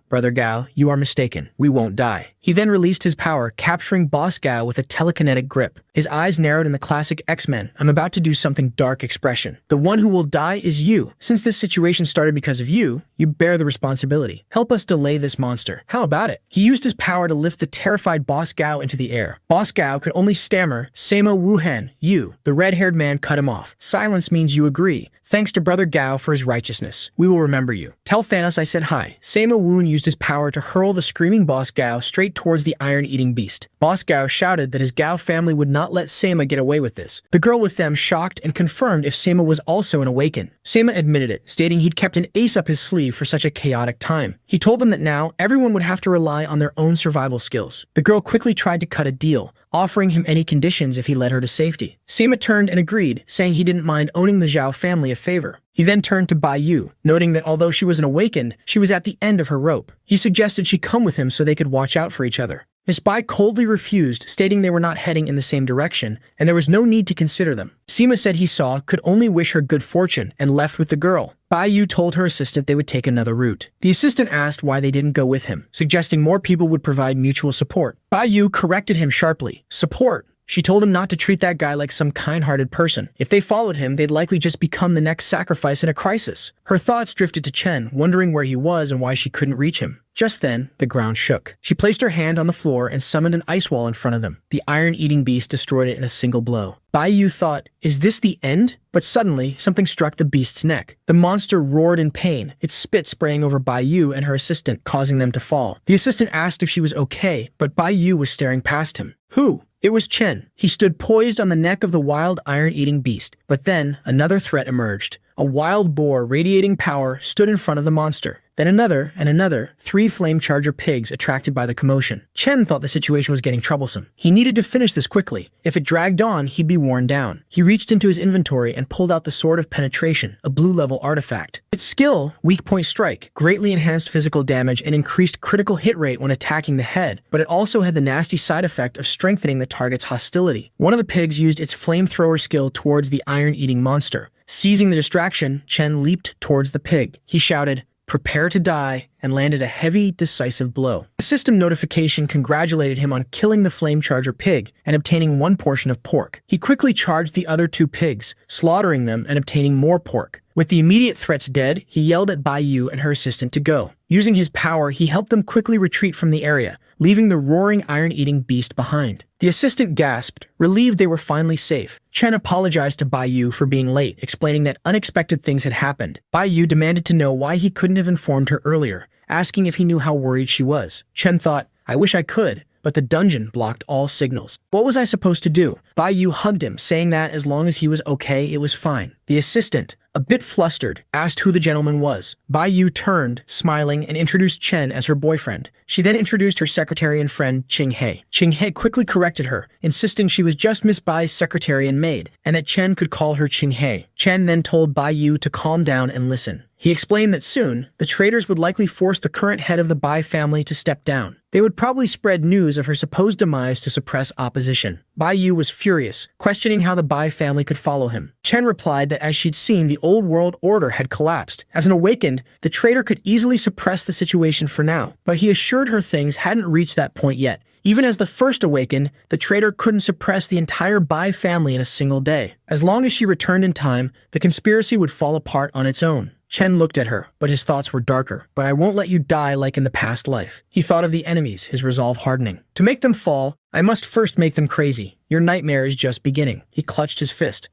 Brother Gao, you are mistaken. We won't die. He then released his power, capturing Boss Gao with a telekinetic grip. His eyes narrowed in the classic X-Men, I'm about to do something dark expression. The one who will die is you. Since this situation started because of you, you bear the responsibility. Help us delay this monster. How about it? He used his power to lift the terrified Boss Gao into the air. Boss Gao could only stammer, Sama Wuhan, you. The red-haired man cut him off. Silence means you agree. Thanks to Brother Gao for his righteousness. We will remember you. Tell Thanos I said hi. Sama Woon used his power to hurl the screaming Boss Gao straight towards the iron-eating beast. Boss Gao shouted that his Gao family would not let Sama get away with this. The girl with them shocked and confirmed if Sama was also an Awakened. Sama admitted it, stating he'd kept an ace up his sleeve for such a chaotic time. He told them that now everyone would have to rely on their own survival skills. The girl quickly tried to cut a deal, offering him any conditions if he led her to safety. Sama turned and agreed, saying he didn't mind owning the Zhao family a favor. He then turned to Bai Yu, noting that although she was an Awakened, she was at the end of her rope. He suggested she come with him so they could watch out for each other. Miss Bai coldly refused, stating they were not heading in the same direction, and there was no need to consider them. Sima said he saw could only wish her good fortune, and left with the girl. Bai Yu told her assistant they would take another route. The assistant asked why they didn't go with him, suggesting more people would provide mutual support. Bai Yu corrected him sharply. Support? She told him not to treat that guy like some kind-hearted person. If they followed him, they'd likely just become the next sacrifice in a crisis. Her thoughts drifted to Chen, wondering where he was and why she couldn't reach him. Just then, the ground shook. She placed her hand on the floor and summoned an ice wall in front of them. The iron-eating beast destroyed it in a single blow. Bai Yu thought, is this the end? But suddenly, something struck the beast's neck. The monster roared in pain, its spit spraying over Bai Yu and her assistant, causing them to fall. The assistant asked if she was okay, but Bai Yu was staring past him. Who? It was Chen. He stood poised on the neck of the wild iron-eating beast. But then, another threat emerged. A wild boar radiating power stood in front of the monster. Then another and another, 3 flame charger pigs attracted by the commotion. Chen thought the situation was getting troublesome. He needed to finish this quickly. If it dragged on, he'd be worn down. He reached into his inventory and pulled out the Sword of Penetration, a blue-level artifact. Its skill, Weak Point Strike, greatly enhanced physical damage and increased critical hit rate when attacking the head, but it also had the nasty side effect of strengthening the target's hostility. One of the pigs used its flamethrower skill towards the iron-eating monster. Seizing the distraction, Chen leaped towards the pig. He shouted, "Prepare to die," and landed a heavy, decisive blow. A system notification congratulated him on killing the flame charger pig and obtaining 1 portion of pork. He quickly charged the other 2 pigs, slaughtering them and obtaining more pork. With the immediate threats dead, he yelled at Bai Yu and her assistant to go. Using his power, he helped them quickly retreat from the area, leaving the roaring iron-eating beast behind. The assistant gasped, relieved they were finally safe. Chen apologized to Bai Yu for being late, explaining that unexpected things had happened. Bai Yu demanded to know why he couldn't have informed her earlier, asking if he knew how worried she was. Chen thought, I wish I could, but the dungeon blocked all signals. What was I supposed to do? Bai Yu hugged him, saying that as long as he was okay, it was fine. The assistant, a bit flustered, asked who the gentleman was. Bai Yu turned, smiling, and introduced Chen as her boyfriend. She then introduced her secretary and friend, Qing He. Qing He quickly corrected her, insisting she was just Miss Bai's secretary and maid, and that Chen could call her Qing He. Chen then told Bai Yu to calm down and listen. He explained that soon, the traitors would likely force the current head of the Bai family to step down. They would probably spread news of her supposed demise to suppress opposition. Bai Yu was furious, questioning how the Bai family could follow him. Chen replied that as she'd seen, the old world order had collapsed. As an Awakened, the traitor could easily suppress the situation for now, but he assured her things hadn't reached that point yet. Even as the first Awakened, the traitor couldn't suppress the entire Bai family in a single day. As long as she returned in time, the conspiracy would fall apart on its own. Chen looked at her, but his thoughts were darker. But I won't let you die like in the past life. He thought of the enemies, his resolve hardening. To make them fall, I must first make them crazy. Your nightmare is just beginning. He clutched his fist.